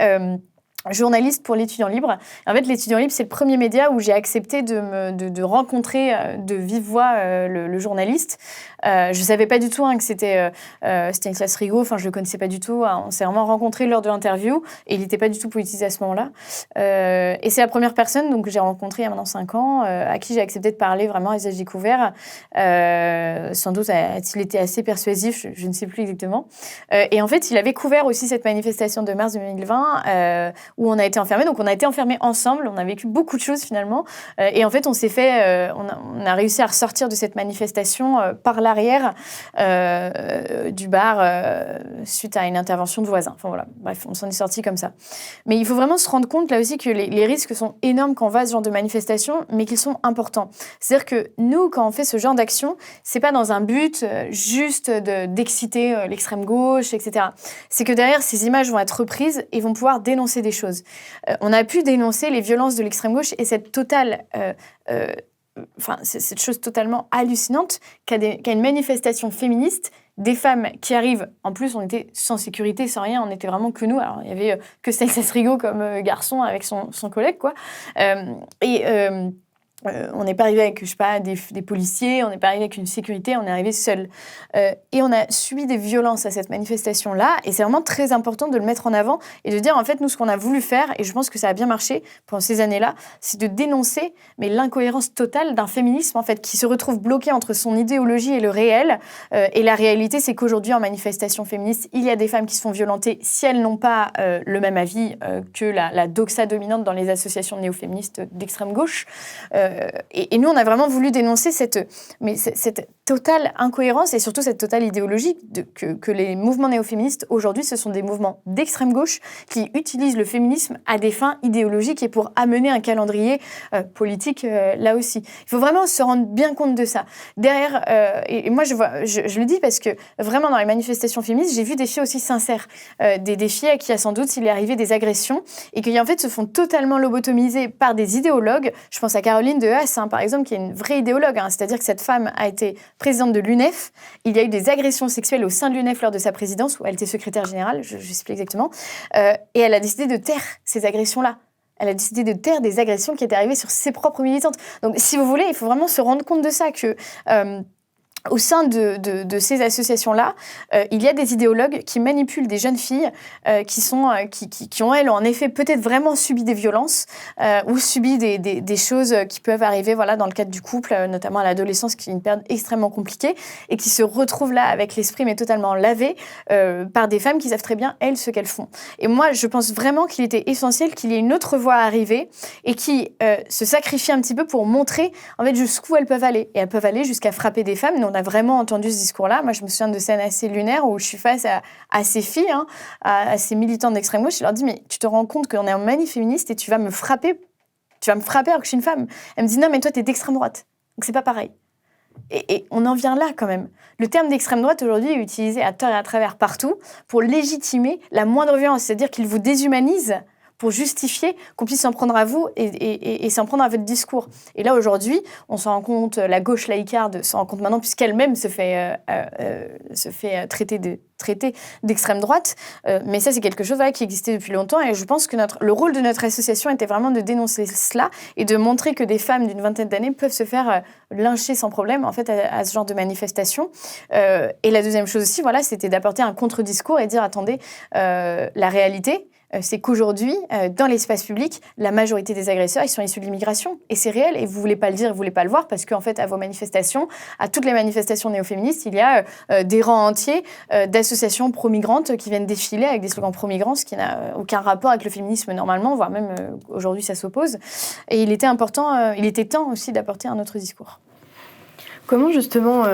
Speaker 2: journaliste pour l'Étudiant Libre. En fait, l'Étudiant Libre, c'est le premier média où j'ai accepté de rencontrer de vive voix le journaliste. Je ne savais pas du tout que c'était Stanislas Rigaud, enfin, je ne le connaissais pas du tout. On s'est vraiment rencontrés lors de l'interview et il n'était pas du tout politisé à ce moment-là. Et c'est la première personne que j'ai rencontrée il y a maintenant 5 ans, à qui j'ai accepté de parler vraiment à visage découvert. Sans doute a-t-il été assez persuasif, je ne sais plus exactement. Et en fait, il avait couvert aussi cette manifestation de mars 2020 où on a été enfermés. Donc, on a été enfermés ensemble. On a vécu beaucoup de choses, finalement. Et en fait, on a réussi à ressortir de cette manifestation par l'arrière du bar suite à une intervention de voisins. Enfin, voilà. Bref, on s'en est sortis comme ça. Mais il faut vraiment se rendre compte, là aussi, que les risques sont énormes quand on va à ce genre de manifestation, mais qu'ils sont importants. C'est-à-dire que nous, quand on fait ce genre d'action, c'est pas dans un but juste d'exciter l'extrême gauche, etc. C'est que derrière, ces images vont être reprises et vont pouvoir dénoncer des choses. On a pu dénoncer les violences de l'extrême gauche et cette totale, cette chose totalement hallucinante qu'à une manifestation féministe, des femmes qui arrivent, en plus on était sans sécurité, sans rien, on était vraiment que nous. Alors il y avait que Stanislas Rigaud comme garçon avec son collègue, quoi. On n'est pas arrivé avec, je sais pas, des policiers, on n'est pas arrivé avec une sécurité, on est arrivé seul. Et on a subi des violences à cette manifestation-là, et c'est vraiment très important de le mettre en avant et de dire, en fait, nous, ce qu'on a voulu faire, et je pense que ça a bien marché pendant ces années-là, c'est de dénoncer l'incohérence totale d'un féminisme, en fait, qui se retrouve bloqué entre son idéologie et le réel. Et la réalité, c'est qu'aujourd'hui, en manifestation féministe, il y a des femmes qui se font violenter si elles n'ont pas le même avis que la doxa dominante dans les associations néo-féministes d'extrême gauche. Et nous, on a vraiment voulu dénoncer cette totale incohérence et surtout cette totale idéologie que les mouvements néo-féministes aujourd'hui, ce sont des mouvements d'extrême gauche qui utilisent le féminisme à des fins idéologiques et pour amener un calendrier politique là aussi. Il faut vraiment se rendre bien compte de ça. Derrière, et moi je le dis parce que vraiment dans les manifestations féministes, j'ai vu des filles aussi sincères, des filles à qui sans doute il est arrivé des agressions et qui en fait se font totalement lobotomiser par des idéologues. Je pense à Caroline de Haas, par exemple, qui est une vraie idéologue, c'est-à-dire que cette femme a été présidente de l'UNEF. Il y a eu des agressions sexuelles au sein de l'UNEF lors de sa présidence, où elle était secrétaire générale, je ne sais plus exactement, et elle a décidé de taire ces agressions-là. Elle a décidé de taire des agressions qui étaient arrivées sur ses propres militantes. Donc, si vous voulez, il faut vraiment se rendre compte de ça, que au sein de ces associations-là, il y a des idéologues qui manipulent des jeunes filles qui ont, elles, en effet, peut-être vraiment subi des violences ou subi des choses qui peuvent arriver dans le cadre du couple, notamment à l'adolescence, qui est une période extrêmement compliquée, et qui se retrouvent là avec l'esprit mais totalement lavé par des femmes qui savent très bien, elles, ce qu'elles font. Et moi, je pense vraiment qu'il était essentiel qu'il y ait une autre voie à arriver et qui se sacrifie un petit peu pour montrer, en fait, jusqu'où elles peuvent aller. Et elles peuvent aller jusqu'à frapper des femmes. On a vraiment entendu ce discours-là. Moi, je me souviens de scènes assez lunaires où je suis face à ces filles, à ces militantes d'extrême gauche. Je leur dis, mais tu te rends compte qu'on est en manif féministe et tu vas me frapper alors que je suis une femme. Elle me dit, non, mais toi, t'es d'extrême droite. Donc, c'est pas pareil. Et on en vient là, quand même. Le terme d'extrême droite, aujourd'hui, est utilisé à tort et à travers partout pour légitimer la moindre violence. C'est-à-dire qu'il vous déshumanise pour justifier qu'on puisse s'en prendre à vous et s'en prendre à votre discours. Et là, aujourd'hui, on s'en rend compte, la gauche laïcarde s'en rend compte maintenant, puisqu'elle-même se fait traiter d'extrême droite. Mais ça, c'est quelque chose qui existait depuis longtemps. Et je pense que le rôle de notre association était vraiment de dénoncer cela et de montrer que des femmes d'une vingtaine d'années peuvent se faire lyncher sans problème, en fait, à ce genre de manifestation. Et la deuxième chose aussi, c'était d'apporter un contre-discours et dire, attendez, la réalité, c'est qu'aujourd'hui, dans l'espace public, la majorité des agresseurs, ils sont issus de l'immigration. Et c'est réel, et vous voulez pas le dire, vous voulez pas le voir, parce qu'en fait, à vos manifestations, à toutes les manifestations néo-féministes, il y a des rangs entiers d'associations pro-migrantes qui viennent défiler avec des slogans pro-migrants, ce qui n'a aucun rapport avec le féminisme normalement, voire même aujourd'hui, ça s'oppose. Et il était temps aussi d'apporter un autre discours.
Speaker 1: Comment justement...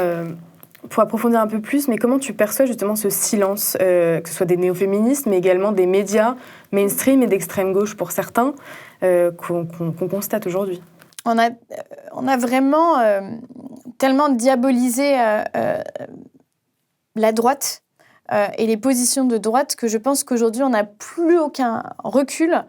Speaker 1: pour approfondir un peu plus, mais comment tu perçois justement ce silence, que ce soit des néo-féministes, mais également des médias mainstream et d'extrême gauche pour certains, qu'on constate aujourd'hui ?
Speaker 2: On a vraiment tellement diabolisé la droite et les positions de droite que je pense qu'aujourd'hui, on n'a plus aucun recul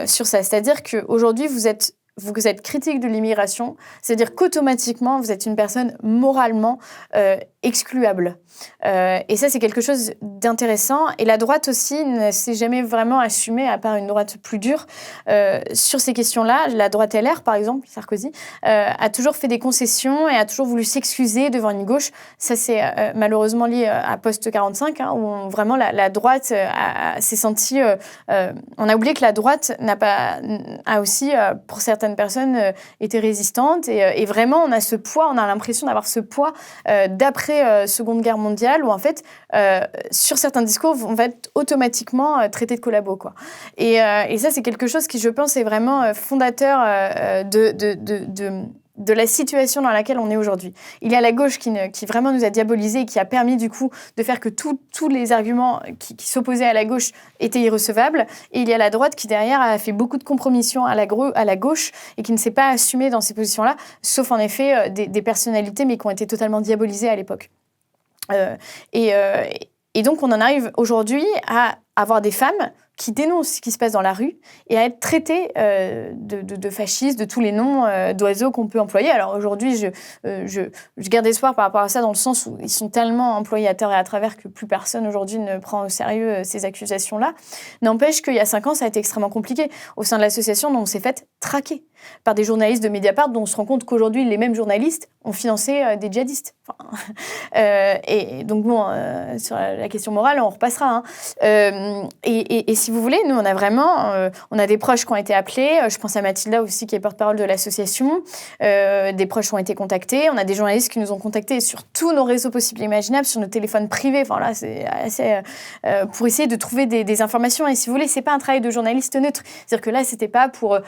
Speaker 2: sur ça. C'est-à-dire qu'aujourd'hui, vous êtes critique de l'immigration, c'est-à-dire qu'automatiquement, vous êtes une personne moralement excluable. Et ça, c'est quelque chose d'intéressant. Et la droite aussi ne s'est jamais vraiment assumée, à part une droite plus dure, sur ces questions-là. La droite LR, par exemple, Sarkozy, a toujours fait des concessions et a toujours voulu s'excuser devant une gauche. Ça, c'est malheureusement lié à post-45, où vraiment la droite s'est sentie... on a oublié que la droite a aussi, pour certaines personnes, été résistante. Et vraiment, on a l'impression d'avoir ce poids d'après Seconde Guerre mondiale, où en fait, sur certains discours, on va être automatiquement traité de collabo, quoi. Et ça, c'est quelque chose qui, je pense, est vraiment fondateur de la situation dans laquelle on est aujourd'hui. Il y a la gauche qui vraiment nous a diabolisés et qui a permis du coup de faire que tous les arguments qui s'opposaient à la gauche étaient irrecevables. Et il y a la droite qui derrière a fait beaucoup de compromissions à la gauche et qui ne s'est pas assumée dans ces positions-là, sauf en effet des personnalités mais qui ont été totalement diabolisées à l'époque. Et donc on en arrive aujourd'hui à avoir des femmes qui dénoncent ce qui se passe dans la rue et à être traitées de fascistes, de tous les noms d'oiseaux qu'on peut employer. Alors aujourd'hui, je garde espoir par rapport à ça dans le sens où ils sont tellement employés à tort et à travers que plus personne aujourd'hui ne prend au sérieux ces accusations-là. N'empêche qu'il y a 5 ans, ça a été extrêmement compliqué. Au sein de l'association, on s'est fait traquer par des journalistes de Mediapart dont on se rend compte qu'aujourd'hui, les mêmes journalistes ont financé des djihadistes. Et donc bon, sur la question morale, on repassera. Et si vous voulez, nous, on a vraiment, on a des proches qui ont été appelés. Je pense à Mathilda aussi, qui est porte-parole de l'association. Des proches ont été contactés. On a des journalistes qui nous ont contactés sur tous nos réseaux possibles et imaginables, sur nos téléphones privés. Enfin là, c'est assez pour essayer de trouver des informations. Et si vous voulez, c'est pas un travail de journaliste neutre. C'est-à-dire que là, c'était pas pour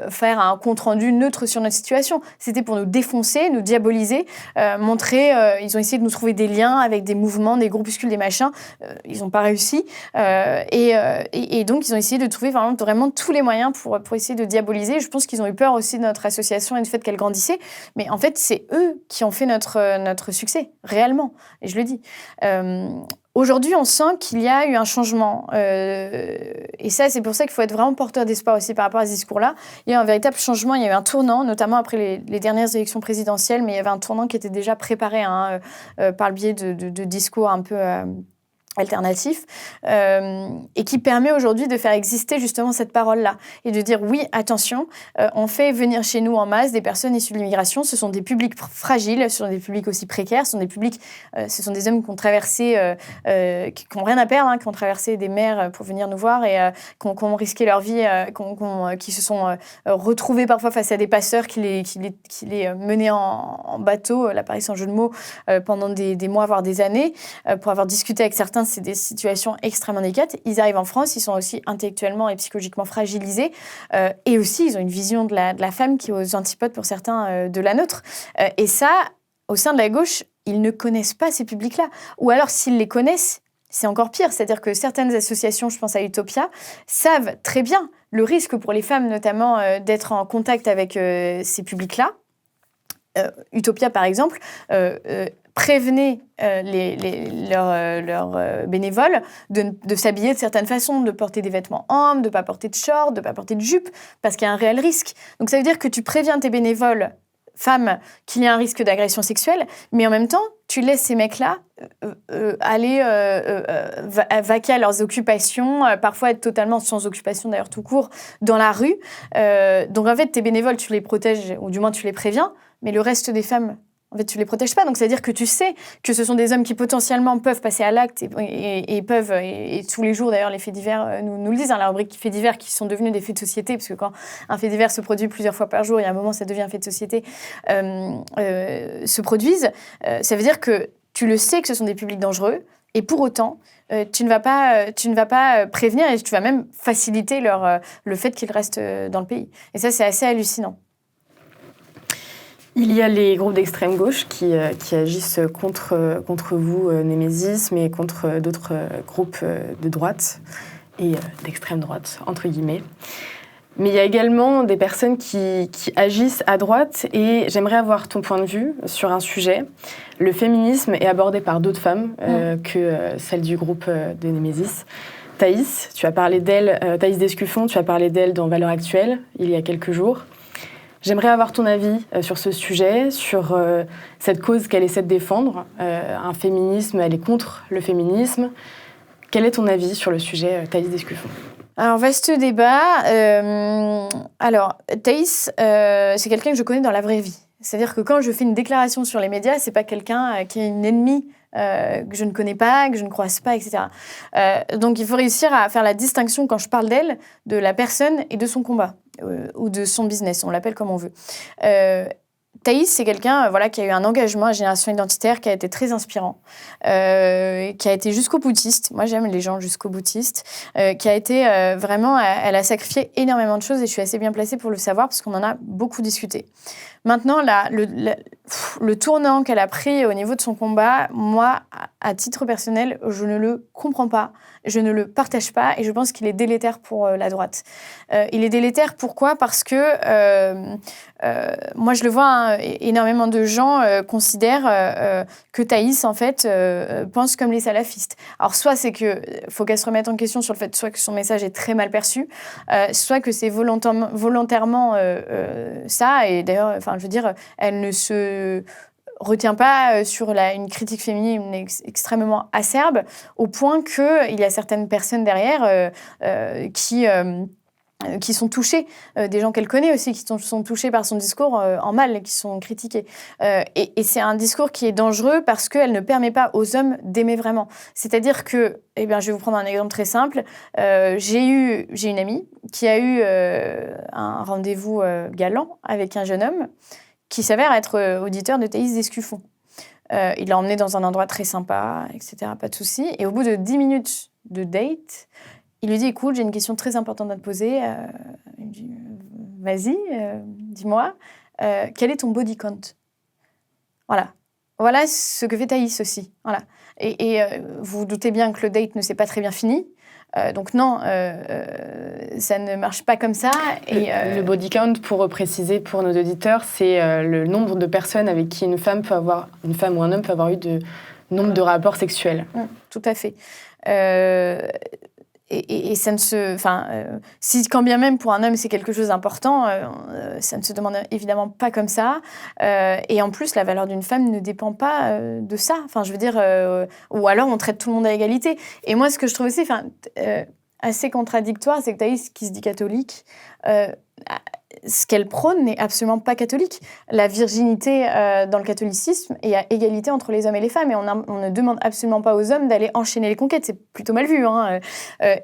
Speaker 2: faire un compte-rendu neutre sur notre situation. C'était pour nous défoncer, nous diaboliser, montrer. Ils ont essayé de nous trouver des liens avec des mouvements, des groupuscules, des machins. Ils n'ont pas réussi. Et donc, ils ont essayé de trouver vraiment tous les moyens pour essayer de diaboliser. Je pense qu'ils ont eu peur aussi de notre association et du fait qu'elle grandissait. Mais en fait, c'est eux qui ont fait notre succès, réellement. Et je le dis. Aujourd'hui, on sent qu'il y a eu un changement. Et ça, c'est pour ça qu'il faut être vraiment porteur d'espoir aussi par rapport à ce discours-là. Il y a eu un véritable changement, il y a eu un tournant, notamment après les dernières élections présidentielles, mais il y avait un tournant qui était déjà préparé par le biais de discours un peu alternatif, et qui permet aujourd'hui de faire exister justement cette parole-là et de dire oui, attention, on fait venir chez nous en masse des personnes issues de l'immigration, ce sont des publics fragiles, ce sont des publics aussi précaires, ce sont des publics, ce sont des hommes qui ont traversé, qui n'ont rien à perdre, qui ont traversé des mers pour venir nous voir et qui ont risqué leur vie, qui se sont retrouvés parfois face à des passeurs qui les menaient en bateau, là pareil sans jeu de mots, pendant des mois, voire des années, pour avoir discuté avec certains. C'est des situations extrêmement délicates. Ils arrivent en France, ils sont aussi intellectuellement et psychologiquement fragilisés. Et aussi, ils ont une vision de la femme qui est aux antipodes pour certains de la nôtre. Et ça, au sein de la gauche, ils ne connaissent pas ces publics-là. Ou alors, s'ils les connaissent, c'est encore pire. C'est-à-dire que certaines associations, je pense à Utopia, savent très bien le risque pour les femmes, notamment, d'être en contact avec ces publics-là. Utopia, par exemple, prévenez leurs bénévoles de s'habiller de certaines façons, de porter des vêtements amples, de ne pas porter de short, de ne pas porter de jupe, parce qu'il y a un réel risque. Donc ça veut dire que tu préviens tes bénévoles femmes qu'il y a un risque d'agression sexuelle, mais en même temps, tu laisses ces mecs-là aller vaquer à leurs occupations, parfois être totalement sans occupation d'ailleurs tout court, dans la rue. Donc en fait, tes bénévoles, tu les protèges, ou du moins tu les préviens, mais le reste des femmes, en fait, tu les protèges pas. Donc, ça veut dire que tu sais que ce sont des hommes qui potentiellement peuvent passer à l'acte et peuvent, et tous les jours d'ailleurs, les faits divers nous le disent, la rubrique faits divers qui sont devenus des faits de société, parce que quand un fait divers se produit plusieurs fois par jour, il y a un moment, ça devient un fait de société, se produisent. Ça veut dire que tu le sais que ce sont des publics dangereux, et pour autant, tu ne vas pas prévenir et tu vas même faciliter le fait qu'ils restent dans le pays. Et ça, c'est assez hallucinant.
Speaker 1: Il y a les groupes d'extrême gauche qui agissent contre vous, Némésis, mais contre d'autres groupes de droite et d'extrême droite, entre guillemets. Mais il y a également des personnes qui agissent à droite et j'aimerais avoir ton point de vue sur un sujet. Le féminisme est abordé par d'autres femmes que celle du groupe de Némésis. Thaïs, tu as parlé d'elle, Thaïs Descuffon, tu as parlé d'elle dans Valeurs Actuelles, il y a quelques jours. J'aimerais avoir ton avis sur ce sujet, sur cette cause qu'elle essaie de défendre. Un féminisme, elle est contre le féminisme. Quel est ton avis sur le sujet, Thaïs Descuffon ?
Speaker 2: Alors, vaste débat. Alors, Thaïs, c'est quelqu'un que je connais dans la vraie vie. C'est-à-dire que quand je fais une déclaration sur les médias, c'est pas quelqu'un qui est une ennemie que je ne connais pas, que je ne croise pas, etc. Donc, il faut réussir à faire la distinction, quand je parle d'elle, de la personne et de son combat, ou de son business, on l'appelle comme on veut. Thaïs, c'est quelqu'un qui a eu un engagement à Génération Identitaire qui a été très inspirant, qui a été jusqu'au boutiste. Moi, j'aime les gens jusqu'au boutiste. Qui a été vraiment... Elle a sacrifié énormément de choses et je suis assez bien placée pour le savoir parce qu'on en a beaucoup discuté. Maintenant, le tournant qu'elle a pris au niveau de son combat, moi, à titre personnel, je ne le comprends pas, je ne le partage pas et je pense qu'il est délétère pour la droite. Il est délétère, pourquoi ? Parce que moi, je le vois, énormément de gens considèrent que Thaïs, en fait, pense comme les salafistes. Alors, soit c'est qu'il faut qu'elle se remette en question sur le fait soit que son message est très mal perçu, soit que c'est volontairement ça, et d'ailleurs, je veux dire, elle ne se retient pas sur une critique féminine extrêmement acerbe, au point qu'il y a certaines personnes derrière qui qui sont touchés, des gens qu'elle connaît aussi, qui sont touchés par son discours en mal, et qui sont critiqués. Et c'est un discours qui est dangereux parce qu'elle ne permet pas aux hommes d'aimer vraiment. C'est-à-dire que, je vais vous prendre un exemple très simple. J'ai une amie qui a eu un rendez-vous galant avec un jeune homme qui s'avère être auditeur de Thaïs Descuffon. Il l'a emmené dans un endroit très sympa, etc., pas de souci. Et au bout de 10 minutes de date, il lui dit « Écoute, j'ai une question très importante à te poser. » Il dit « Vas-y, dis-moi, quel est ton body count ?» Voilà ce que fait Thaïs aussi. Voilà. Et vous vous doutez bien que le date ne s'est pas très bien fini. Donc non, ça ne marche pas comme ça.
Speaker 1: Le body count, pour préciser pour nos auditeurs, c'est le nombre de personnes avec qui une femme ou un homme peut avoir eu de nombre de rapports sexuels.
Speaker 2: Tout à fait. Et ça ne se... si quand bien même pour un homme c'est quelque chose d'important, ça ne se demande évidemment pas comme ça. Et en plus, la valeur d'une femme ne dépend pas de ça. Enfin, je veux dire... ou alors on traite tout le monde à égalité. Et moi, ce que je trouve aussi assez contradictoire, c'est que Thaïs, qui se dit catholique... ce qu'elle prône n'est absolument pas catholique. La virginité dans le catholicisme est à égalité entre les hommes et les femmes. Et on ne demande absolument pas aux hommes d'aller enchaîner les conquêtes. C'est plutôt mal vu.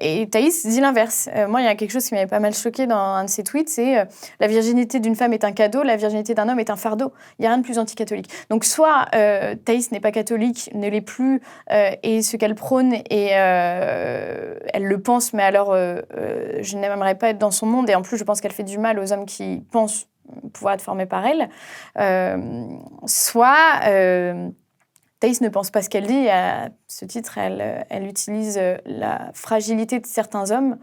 Speaker 2: Et Thaïs dit l'inverse. Moi, il y a quelque chose qui m'avait pas mal choquée dans un de ses tweets, c'est la virginité d'une femme est un cadeau, la virginité d'un homme est un fardeau. Il n'y a rien de plus anti-catholique. Donc soit Thaïs n'est pas catholique, ne l'est plus, et ce qu'elle prône, et elle le pense, mais alors je n'aimerais pas être dans son monde. Et en plus, je pense qu'elle fait du mal aux hommes qui pensent pouvoir être formés par elle, soit Thaïs ne pense pas ce qu'elle dit. À ce titre, elle utilise la fragilité de certains hommes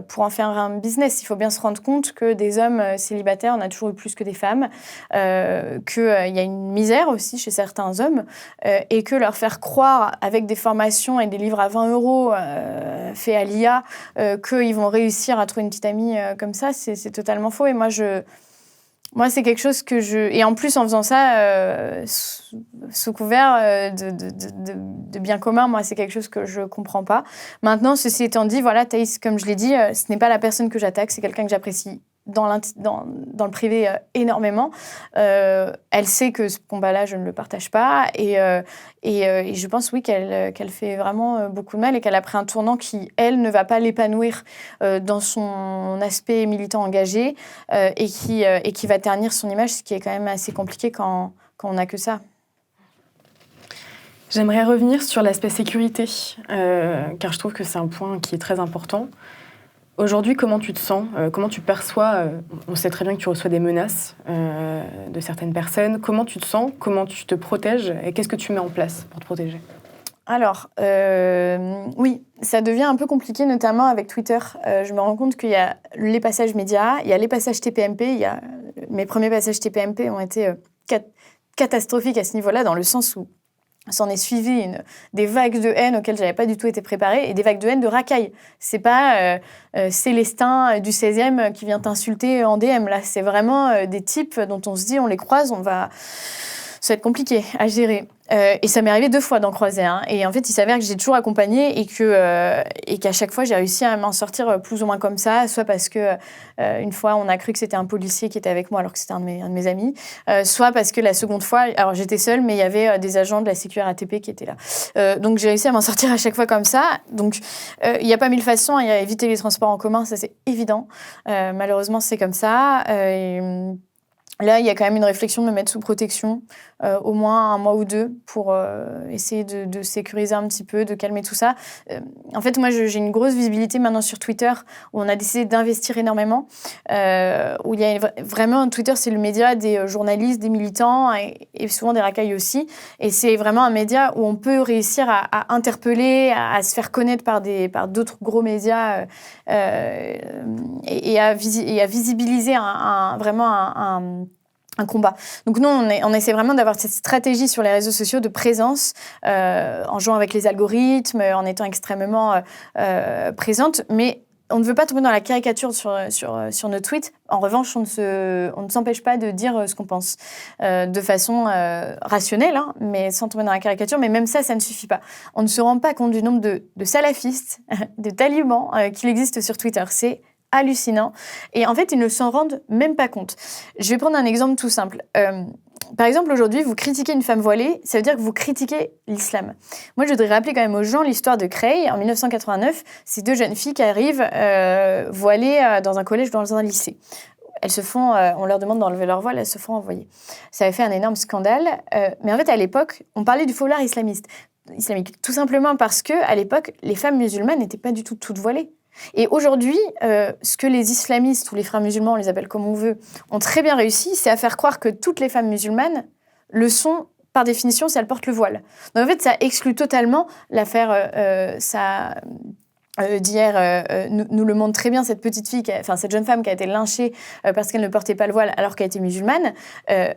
Speaker 2: pour en faire un business. Il faut bien se rendre compte que des hommes célibataires, on a toujours eu plus que des femmes, qu'il y a une misère aussi chez certains hommes, et que leur faire croire avec des formations et des livres à 20 € faits à l'IA qu'ils vont réussir à trouver une petite amie comme ça, c'est totalement faux. Et moi, c'est quelque chose que Et en plus, en faisant ça, sous couvert de bien commun, moi, c'est quelque chose que je comprends pas. Maintenant, ceci étant dit, voilà, Thaïs, comme je l'ai dit, ce n'est pas la personne que j'attaque, c'est quelqu'un que j'apprécie dans le privé énormément. Elle sait que ce combat-là, je ne le partage pas. Et je pense, oui, qu'elle fait vraiment beaucoup de mal et qu'elle a pris un tournant qui, elle, ne va pas l'épanouir dans son aspect militant engagé et qui va ternir son image, ce qui est quand même assez compliqué quand on n'a que ça.
Speaker 1: J'aimerais revenir sur l'aspect sécurité, car je trouve que c'est un point qui est très important. Aujourd'hui, comment tu te sens ? Comment tu perçois on sait très bien que tu reçois des menaces de certaines personnes. Comment tu te sens ? Comment tu te protèges ? Et qu'est-ce que tu mets en place pour te protéger ?
Speaker 2: Alors, oui, ça devient un peu compliqué, notamment avec Twitter. Je me rends compte qu'il y a les passages médias, il y a les passages TPMP. Mes premiers passages TPMP ont été catastrophiques à ce niveau-là, dans le sens où s'en est suivi des vagues de haine auxquelles je n'avais pas du tout été préparée, et des vagues de haine de racaille. C'est pas Célestin du 16e qui vient t'insulter en DM. Là, c'est vraiment des types dont on se dit, on les croise, ça va être compliqué à gérer. Et ça m'est arrivé 2 fois d'en croiser un. Et en fait, il s'avère que j'ai toujours accompagné et qu'à chaque fois, j'ai réussi à m'en sortir plus ou moins comme ça, soit parce que une fois, on a cru que c'était un policier qui était avec moi alors que c'était un de mes amis, soit parce que la seconde fois, alors j'étais seule, mais il y avait des agents de la Sécu RATP qui étaient là. Donc j'ai réussi à m'en sortir à chaque fois comme ça. Donc il n'y a pas 1000 façons, il y a éviter les transports en commun, ça c'est évident. Malheureusement, c'est comme ça. Là, il y a quand même une réflexion de me mettre sous protection, au moins 1 mois ou 2, pour essayer de sécuriser un petit peu, de calmer tout ça. En fait, moi, j'ai une grosse visibilité maintenant sur Twitter, où on a décidé d'investir énormément, où il y a vraiment... Twitter, c'est le média des journalistes, des militants, et souvent des racailles aussi. Et c'est vraiment un média où on peut réussir à interpeller, à se faire connaître par d'autres gros médias, et à visibiliser vraiment un combat. Donc nous, on essaie vraiment d'avoir cette stratégie sur les réseaux sociaux de présence, en jouant avec les algorithmes, en étant extrêmement présente, mais on ne veut pas tomber dans la caricature sur nos tweets. En revanche, on ne s'empêche pas de dire ce qu'on pense de façon rationnelle, mais sans tomber dans la caricature. Mais même ça ne suffit pas. On ne se rend pas compte du nombre de salafistes, de talibans qu'il existe sur Twitter. C'est hallucinant. Et en fait, ils ne s'en rendent même pas compte. Je vais prendre un exemple tout simple. Par exemple, aujourd'hui, vous critiquez une femme voilée, ça veut dire que vous critiquez l'islam. Moi, je voudrais rappeler quand même aux gens l'histoire de Creil. En 1989, ces 2 jeunes filles qui arrivent voilées dans un collège ou dans un lycée. Elles se font, on leur demande d'enlever leur voile, elles se font envoyer. Ça avait fait un énorme scandale. Mais en fait, à l'époque, on parlait du foulard islamique. Tout simplement parce qu'à l'époque, les femmes musulmanes n'étaient pas du tout toutes voilées. Et aujourd'hui, ce que les islamistes ou les frères musulmans, on les appelle comme on veut, ont très bien réussi, c'est à faire croire que toutes les femmes musulmanes le sont par définition si elles portent le voile. Donc en fait, ça exclut totalement l'affaire d'hier nous le montre très bien, cette petite fille, cette jeune femme qui a été lynchée parce qu'elle ne portait pas le voile alors qu'elle était musulmane.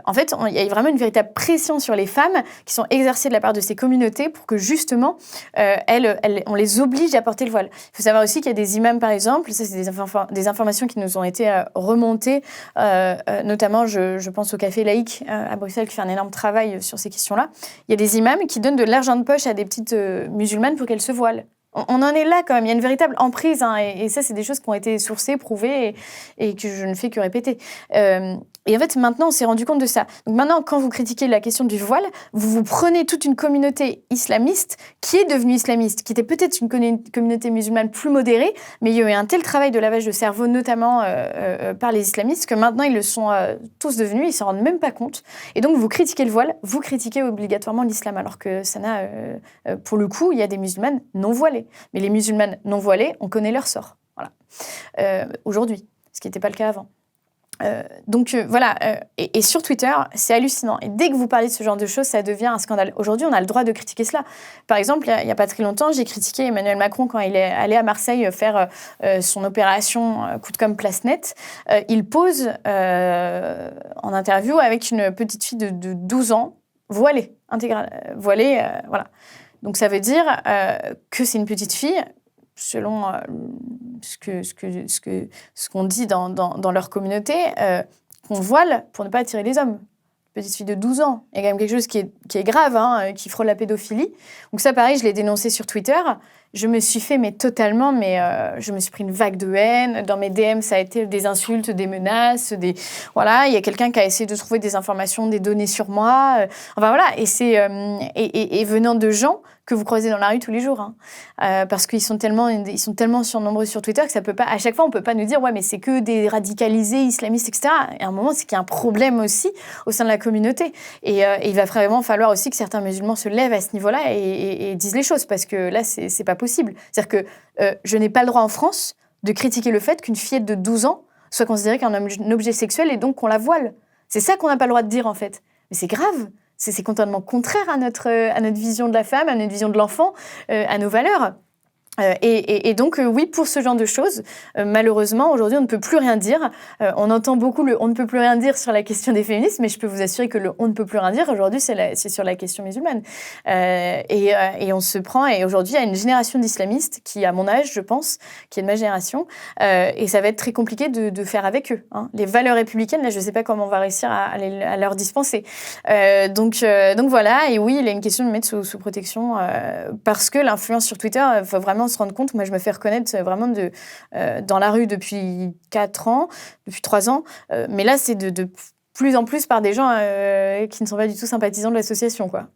Speaker 2: En fait, il y a vraiment une véritable pression sur les femmes qui sont exercées de la part de ces communautés pour que justement, on les oblige à porter le voile. Il faut savoir aussi qu'il y a des imams, par exemple, ça c'est des informations qui nous ont été remontées, notamment je pense au Café Laïque à Bruxelles qui fait un énorme travail sur ces questions-là. Il y a des imams qui donnent de l'argent de poche à des petites musulmanes pour qu'elles se voilent. On en est là quand même, il y a une véritable emprise, hein, et ça c'est des choses qui ont été sourcées, prouvées, et que je ne fais que répéter. Et en fait, maintenant, on s'est rendu compte de ça. Donc maintenant, quand vous critiquez la question du voile, vous prenez toute une communauté islamiste qui est devenue islamiste, qui était peut-être une communauté musulmane plus modérée, mais il y a eu un tel travail de lavage de cerveau, notamment par les islamistes, que maintenant, ils le sont tous devenus, ils ne s'en rendent même pas compte. Et donc, vous critiquez le voile, vous critiquez obligatoirement l'islam, alors que ça n'a... pour le coup, il y a des musulmanes non voilées. Mais les musulmanes non voilées, on connaît leur sort. Voilà. Aujourd'hui, ce qui n'était pas le cas avant. Voilà, et sur Twitter, c'est hallucinant. Et dès que vous parlez de ce genre de choses, ça devient un scandale. Aujourd'hui, on a le droit de critiquer cela. Par exemple, il n'y a pas très longtemps, j'ai critiqué Emmanuel Macron quand il est allé à Marseille faire son opération coup de com' Place Nette. Il pose en interview avec une petite fille de 12 ans, voilée, intégrale, voilée, voilà. Donc ça veut dire que c'est une petite fille, selon ce qu'on dit dans leur communauté, qu'on voile pour ne pas attirer les hommes. Petite fille de 12 ans, il y a quand même quelque chose qui est grave, hein, qui frôle la pédophilie. Donc ça, pareil, je l'ai dénoncé sur Twitter. Je me suis fait, je me suis pris une vague de haine. Dans mes DM, ça a été des insultes, des menaces, voilà. Il y a quelqu'un qui a essayé de trouver des informations, des données sur moi. Enfin voilà, et c'est et venant de gens que vous croisez dans la rue tous les jours, hein. Parce qu'ils sont tellement nombreux sur Twitter que ça peut pas. À chaque fois, on peut pas nous dire ouais, mais c'est que des radicalisés islamistes, etc. Et à un moment, c'est qu'il y a un problème aussi au sein de la communauté. Et il va vraiment falloir aussi que certains musulmans se lèvent à ce niveau-là et disent les choses, parce que là, c'est pas possible. C'est-à-dire que je n'ai pas le droit en France de critiquer le fait qu'une fillette de 12 ans soit considérée comme un objet sexuel et donc qu'on la voile. C'est ça qu'on n'a pas le droit de dire, en fait. Mais c'est grave. C'est complètement contraire à notre vision de la femme, à notre vision de l'enfant, à nos valeurs. Et donc, oui, pour ce genre de choses, malheureusement, aujourd'hui, on ne peut plus rien dire. On entend beaucoup le « on ne peut plus rien dire » sur la question des féministes, mais je peux vous assurer que le « on ne peut plus rien dire » aujourd'hui, c'est sur la question musulmane. Et on se prend, et aujourd'hui, il y a une génération d'islamistes qui, à mon âge, je pense, qui est de ma génération, et ça va être très compliqué de faire avec eux, hein. Les valeurs républicaines, là, je ne sais pas comment on va réussir à leur dispenser. Donc voilà, et oui, il y a une question de mettre sous protection, parce que l'influence sur Twitter, il faut vraiment se rendre compte. Moi, je me fais reconnaître vraiment dans la rue depuis 4 ans, depuis 3 ans. Mais là, c'est de plus en plus par des gens qui ne sont pas du tout sympathisants de l'association, quoi.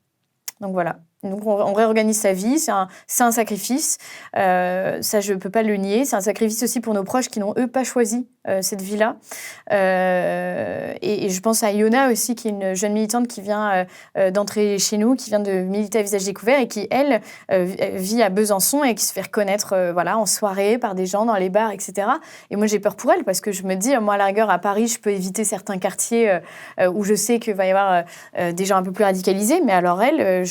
Speaker 2: Donc voilà. Donc on réorganise sa vie, c'est un sacrifice, ça je ne peux pas le nier, c'est un sacrifice aussi pour nos proches qui n'ont eux pas choisi cette vie-là. Et je pense à Iona aussi, qui est une jeune militante qui vient d'entrer chez nous, qui vient de militer à visage découvert et qui, elle, vit à Besançon et qui se fait reconnaître en soirée par des gens dans les bars, etc. Et moi j'ai peur pour elle parce que je me dis, moi à la rigueur à Paris, je peux éviter certains quartiers où je sais qu'il va y avoir des gens un peu plus radicalisés, mais alors elle,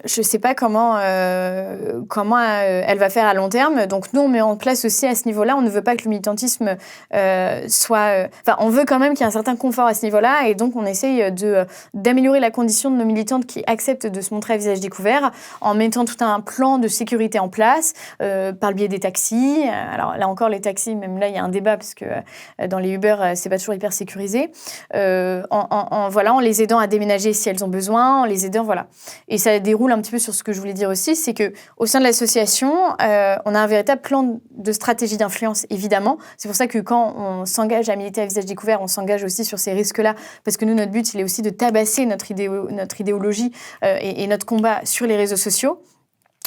Speaker 2: je ne sais pas comment elle va faire à long terme. Donc, nous, on met en place aussi à ce niveau-là. On ne veut pas que le militantisme soit... on veut quand même qu'il y ait un certain confort à ce niveau-là. Et donc, on essaye d'améliorer la condition de nos militantes qui acceptent de se montrer à visage découvert en mettant tout un plan de sécurité en place par le biais des taxis. Alors, là encore, les taxis, même là, il y a un débat parce que dans les Uber, ce n'est pas toujours hyper sécurisé. En les aidant à déménager si elles ont besoin, en les aidant, voilà. Et ça déroule un petit peu sur ce que je voulais dire aussi, c'est qu'au sein de l'association, on a un véritable plan de stratégie d'influence, évidemment. C'est pour ça que quand on s'engage à militer à visage découvert, on s'engage aussi sur ces risques-là, parce que nous, notre but, il est aussi de tabasser notre idéologie et notre combat sur les réseaux sociaux.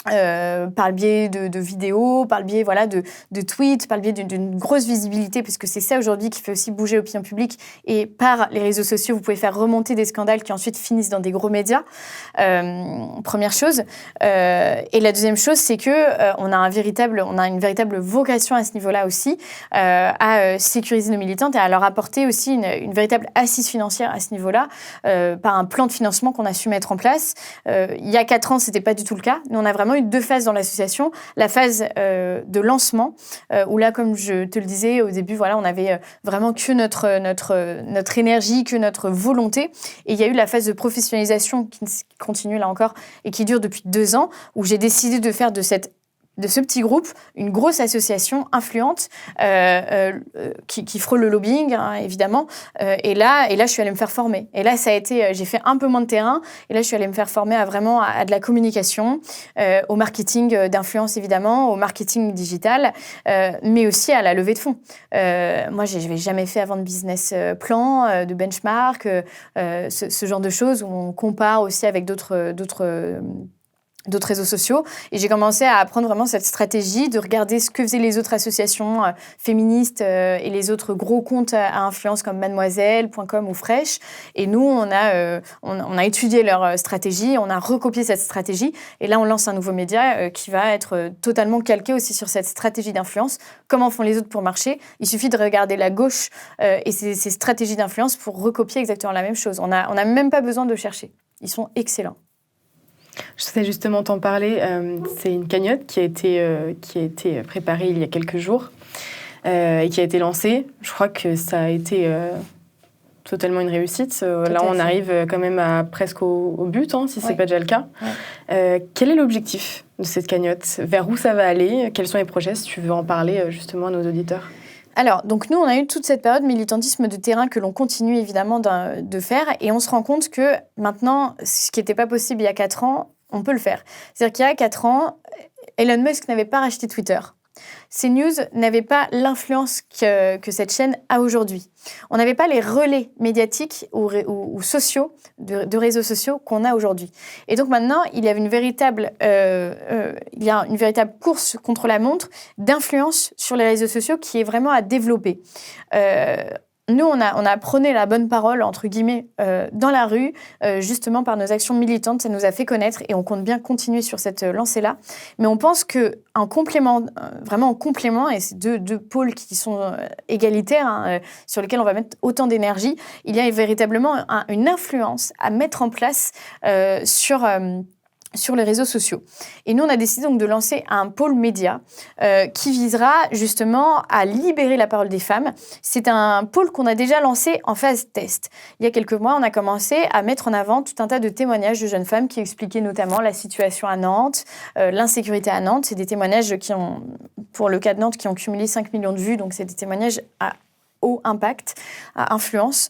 Speaker 2: Par le biais de vidéos, par le biais de tweets, par le biais d'une grosse visibilité, parce que c'est ça aujourd'hui qui fait aussi bouger l'opinion publique. Et par les réseaux sociaux, vous pouvez faire remonter des scandales qui ensuite finissent dans des gros médias. Première chose. Et la deuxième chose, c'est que on a une véritable vocation à ce niveau-là aussi, à sécuriser nos militantes et à leur apporter aussi une véritable assise financière à ce niveau-là, par un plan de financement qu'on a su mettre en place. Il y a 4 ans, c'était pas du tout le cas. Nous, on a vraiment eu 2 phases dans l'association. La phase de lancement, où là, comme je te le disais au début, on avait vraiment que notre énergie, que notre volonté. Et il y a eu la phase de professionnalisation qui continue là encore et qui dure depuis 2 ans, où j'ai décidé de faire de ce petit groupe une grosse association influente qui frôle le lobbying, hein, évidemment. Et là, je suis allée me faire former. Et là, j'ai fait un peu moins de terrain. Et là, je suis allée me faire former à de la communication, au marketing d'influence, évidemment, au marketing digital, mais aussi à la levée de fonds. Moi, je n'avais jamais fait avant de business plan, de benchmark, ce genre de choses où on compare aussi avec d'autres réseaux sociaux. Et j'ai commencé à apprendre vraiment cette stratégie de regarder ce que faisaient les autres associations féministes et les autres gros comptes à influence comme Mademoiselle.com ou Fresh. Et nous, on a étudié leur stratégie, on a recopié cette stratégie. Et là, on lance un nouveau média qui va être totalement calqué aussi sur cette stratégie d'influence. Comment font les autres pour marcher? Il suffit de regarder la gauche et ses stratégies d'influence pour recopier exactement la même chose. On n'a même pas besoin de chercher. Ils sont excellents.
Speaker 1: Je sais justement t'en parler. C'est une cagnotte qui a été préparée il y a quelques jours et qui a été lancée. Je crois que ça a été totalement une réussite. Là, on arrive quand même presque au but, hein, si ce n'est pas déjà le cas. Ouais. Quel est l'objectif de cette cagnotte? Vers où ça va aller? Quels sont les projets, si tu veux en parler justement à nos auditeurs?
Speaker 2: Alors, donc nous, on a eu toute cette période militantisme de terrain que l'on continue évidemment de faire, et on se rend compte que maintenant, ce qui n'était pas possible il y a 4 ans, on peut le faire. C'est-à-dire qu'il y a 4 ans, Elon Musk n'avait pas racheté Twitter. CNews n'avait pas l'influence que cette chaîne a aujourd'hui. On n'avait pas les relais médiatiques ou sociaux, de réseaux sociaux qu'on a aujourd'hui. Et donc maintenant, il y a une véritable course contre la montre d'influence sur les réseaux sociaux qui est vraiment à développer. Nous, on a prôné la bonne parole, entre guillemets, dans la rue, justement par nos actions militantes. Ça nous a fait connaître et on compte bien continuer sur cette lancée-là. Mais on pense qu'en complément, vraiment en complément, et c'est deux pôles qui sont égalitaires, hein, sur lesquels on va mettre autant d'énergie, il y a véritablement une influence à mettre en place sur les réseaux sociaux. Et nous, on a décidé donc de lancer un pôle média qui visera justement à libérer la parole des femmes. C'est un pôle qu'on a déjà lancé en phase test. Il y a quelques mois, on a commencé à mettre en avant tout un tas de témoignages de jeunes femmes qui expliquaient notamment la situation à Nantes, l'insécurité à Nantes. C'est des témoignages pour le cas de Nantes, qui ont cumulé 5 millions de vues. Donc, c'est des témoignages à haut impact, à influence.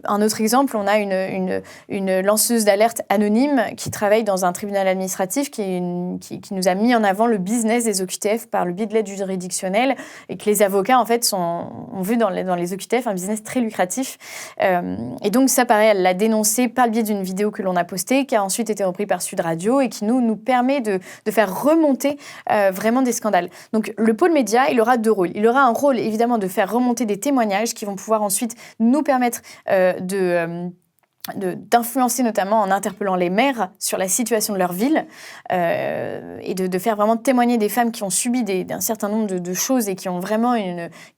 Speaker 2: Un autre exemple, on a une lanceuse d'alerte anonyme qui travaille dans un tribunal administratif qui nous a mis en avant le business des OQTF par le biais de l'aide juridictionnelle et que les avocats en fait ont vu dans les OQTF un business très lucratif. Et donc ça, pareil, elle l'a dénoncé par le biais d'une vidéo que l'on a postée, qui a ensuite été reprise par Sud Radio et qui nous permet de faire remonter vraiment des scandales. Donc le pôle média, il aura 2 rôles. Il aura un rôle évidemment de faire remonter des témoignages qui vont pouvoir ensuite nous permettre d'influencer notamment en interpellant les maires sur la situation de leur ville et de faire vraiment témoigner des femmes qui ont subi d'un certain nombre de choses et qui ont vraiment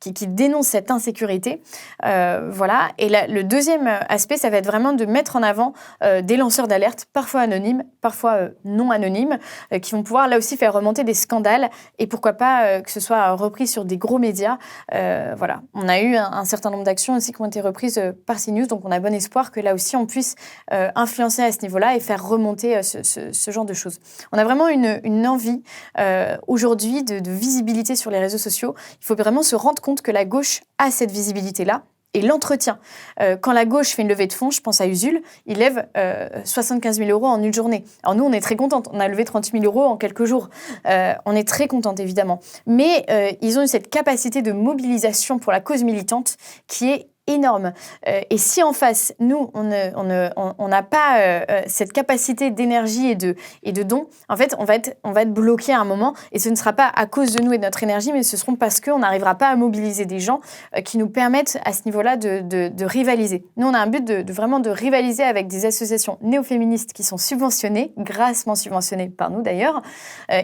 Speaker 2: qui dénoncent cette insécurité. Voilà. Et le deuxième aspect, ça va être vraiment de mettre en avant des lanceurs d'alerte, parfois anonymes, parfois non anonymes, qui vont pouvoir là aussi faire remonter des scandales et pourquoi pas que ce soit repris sur des gros médias. Voilà. On a eu un certain nombre d'actions aussi qui ont été reprises par CNews, donc on a bon espoir que là aussi on puisse influencer à ce niveau-là et faire remonter ce genre de choses. On a vraiment une envie aujourd'hui de visibilité sur les réseaux sociaux. Il faut vraiment se rendre compte que la gauche a cette visibilité-là et l'entretien. Quand la gauche fait une levée de fonds, je pense à Usul, il lève 75 000 € en une journée. Alors nous, on est très contentes. On a levé 30 000 € en quelques jours. On est très contentes, évidemment. Mais ils ont eu cette capacité de mobilisation pour la cause militante qui est énorme. Et si en face, nous, on n'a pas cette capacité d'énergie et de don, en fait, on va être bloqué à un moment. Et ce ne sera pas à cause de nous et de notre énergie, mais ce seront parce qu'on n'arrivera pas à mobiliser des gens qui nous permettent à ce niveau-là de rivaliser. Nous, on a un but vraiment de rivaliser avec des associations néo-féministes qui sont subventionnées, grassement subventionnées par nous d'ailleurs.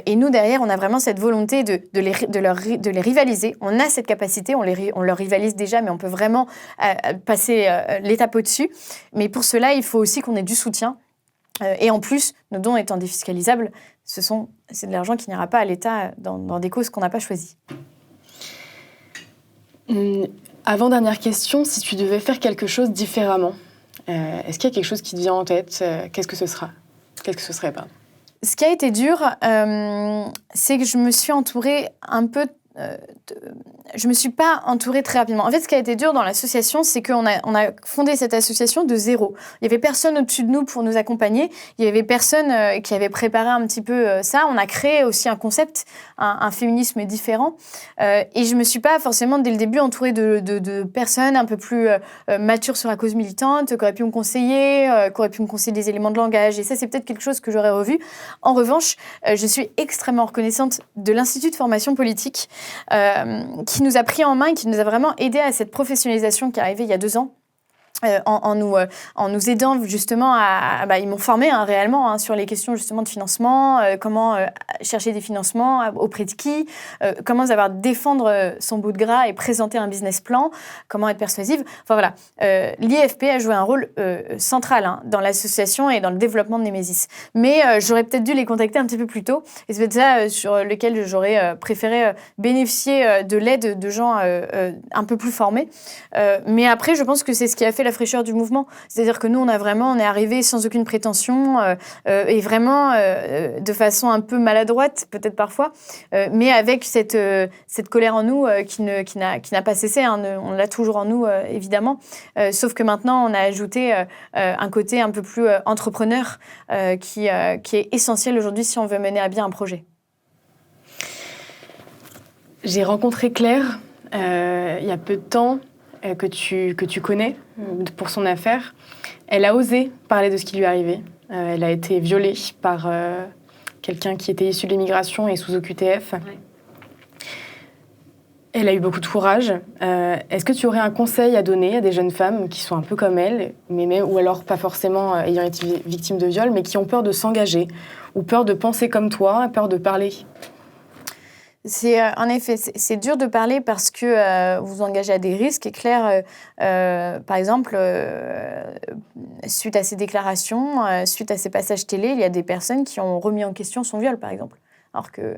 Speaker 2: Et nous, derrière, on a vraiment cette volonté de les rivaliser. On a cette capacité, on leur rivalise déjà, mais on peut vraiment passer l'étape au-dessus. Mais pour cela, il faut aussi qu'on ait du soutien. Et en plus, nos dons étant défiscalisables, c'est de l'argent qui n'ira pas à l'État dans des causes qu'on n'a pas choisies.
Speaker 1: Avant-dernière question, si tu devais faire quelque chose différemment, est-ce qu'il y a quelque chose qui te vient en tête ? Qu'est-ce que ce serait, pardon ?
Speaker 2: Ce qui a été dur, c'est que je me suis entourée un peu... je ne me suis pas entourée très rapidement. En fait, ce qui a été dur dans l'association, c'est qu'on a fondé cette association de zéro. Il n'y avait personne au-dessus de nous pour nous accompagner. Il n'y avait personne qui avait préparé un petit peu ça. On a créé aussi un concept, un féminisme différent. Et je ne me suis pas forcément, dès le début, entourée de personnes un peu plus matures sur la cause militante, qui auraient pu me conseiller, qui auraient pu me conseiller des éléments de langage. Et ça, c'est peut-être quelque chose que j'aurais revu. En revanche, je suis extrêmement reconnaissante de l'Institut de formation politique, qui nous a pris en main et qui nous a vraiment aidé à cette professionnalisation qui est arrivée il y a 2 ans. En nous aidant justement ils m'ont formé réellement sur les questions justement de financement, comment chercher des financements, auprès de qui, comment savoir défendre son bout de gras et présenter un business plan, comment être persuasive. Enfin voilà, l'IFP a joué un rôle central dans l'association et dans le développement de Némésis. Mais j'aurais peut-être dû les contacter un petit peu plus tôt, et c'est peut-être ça sur lequel j'aurais préféré bénéficier de l'aide de gens un peu plus formés. Mais après, je pense que c'est ce qui a fait la fraîcheur du mouvement. C'est-à-dire que nous, on est arrivé sans aucune prétention et vraiment de façon un peu maladroite, peut-être parfois, mais avec cette colère en nous qui n'a pas cessé. On l'a toujours en nous, évidemment. Sauf que maintenant, on a ajouté un côté un peu plus entrepreneur qui est essentiel aujourd'hui si on veut mener à bien un projet.
Speaker 1: J'ai rencontré Claire il y a peu de temps, que tu connais pour son affaire. Elle a osé parler de ce qui lui arrivait. Elle a été violée par quelqu'un qui était issu de l'immigration et sous OQTF. Ouais. Elle a eu beaucoup de courage. Est-ce que tu aurais un conseil à donner à des jeunes femmes qui sont un peu comme elle, ou alors pas forcément ayant été victimes de viol, mais qui ont peur de s'engager, ou peur de penser comme toi, peur de parler ?
Speaker 2: En effet, c'est dur de parler parce que vous vous engagez à des risques. Et Claire, par exemple, suite à ses déclarations, suite à ses passages télé, il y a des personnes qui ont remis en question son viol, par exemple. Alors que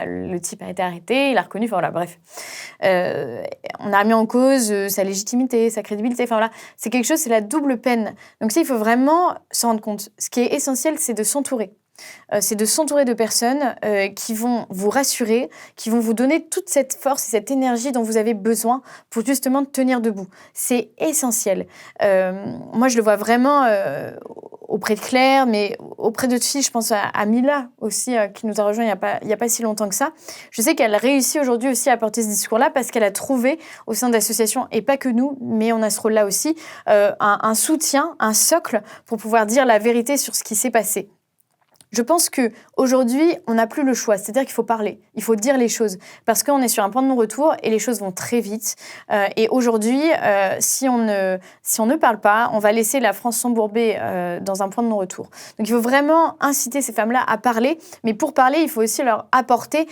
Speaker 2: le type a été arrêté, il a reconnu, bref. On a remis en cause sa légitimité, sa crédibilité, c'est quelque chose, c'est la double peine. Donc ça, il faut vraiment s'en rendre compte. Ce qui est essentiel, c'est de s'entourer. C'est de s'entourer de personnes qui vont vous rassurer, qui vont vous donner toute cette force et cette énergie dont vous avez besoin pour justement tenir debout. C'est essentiel. Moi, je le vois vraiment auprès de Claire, mais auprès d'autres filles, je pense à Mila aussi, qui nous a rejoint il n'y a pas si longtemps que ça. Je sais qu'elle réussit aujourd'hui aussi à porter ce discours-là parce qu'elle a trouvé au sein de l'association, et pas que nous, mais on a ce rôle-là aussi, un soutien, un socle pour pouvoir dire la vérité sur ce qui s'est passé. Je pense qu'aujourd'hui, on n'a plus le choix. C'est-à-dire qu'il faut parler, il faut dire les choses. Parce qu'on est sur un point de non-retour et les choses vont très vite. Et aujourd'hui, si on ne parle pas, on va laisser la France s'embourber dans un point de non-retour. Donc il faut vraiment inciter ces femmes-là à parler. Mais pour parler, il faut aussi leur apporter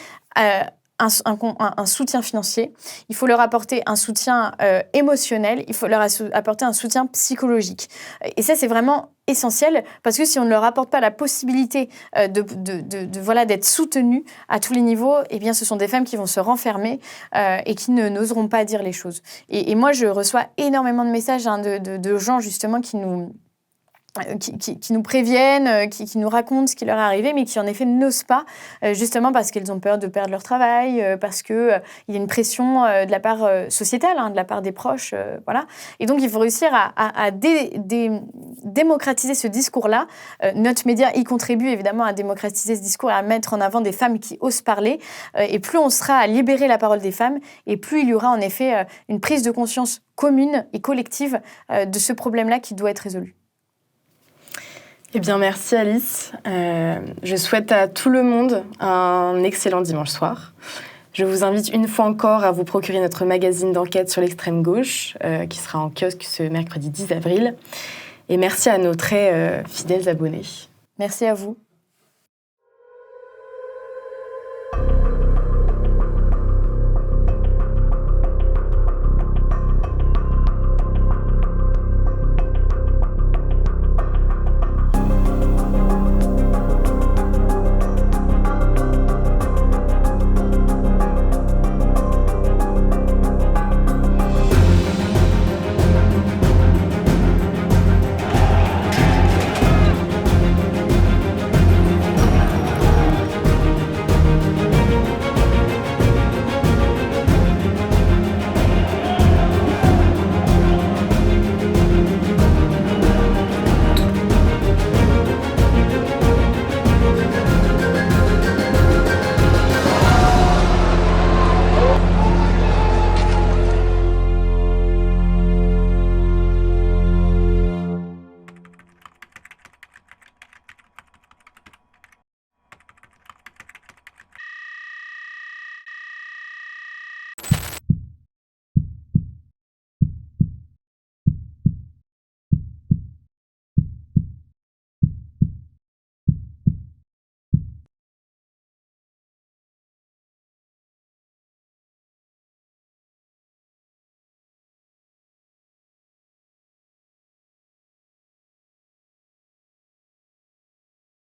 Speaker 2: un soutien financier, il faut leur apporter un soutien émotionnel, il faut leur apporter un soutien psychologique. Et ça, c'est vraiment essentiel parce que si on ne leur apporte pas la possibilité d'être soutenues à tous les niveaux, eh bien, ce sont des femmes qui vont se renfermer et qui n'oseront pas dire les choses. Et moi, je reçois énormément de messages de gens justement qui qui nous préviennent, qui nous racontent ce qui leur est arrivé, mais qui en effet n'osent pas, justement parce qu'elles ont peur de perdre leur travail, parce qu'il y a une pression de la part sociétale, de la part des proches. Voilà. Et donc il faut réussir à démocratiser ce discours-là. Notre média y contribue évidemment à démocratiser ce discours et à mettre en avant des femmes qui osent parler. Et plus on sera à libérer la parole des femmes, et plus il y aura en effet une prise de conscience commune et collective de ce problème-là qui doit être résolu.
Speaker 1: Eh bien, merci Alice. Je souhaite à tout le monde un excellent dimanche soir. Je vous invite une fois encore à vous procurer notre magazine d'enquête sur l'extrême gauche, qui sera en kiosque ce mercredi 10 avril. Et merci à nos très fidèles abonnés.
Speaker 2: Merci à vous.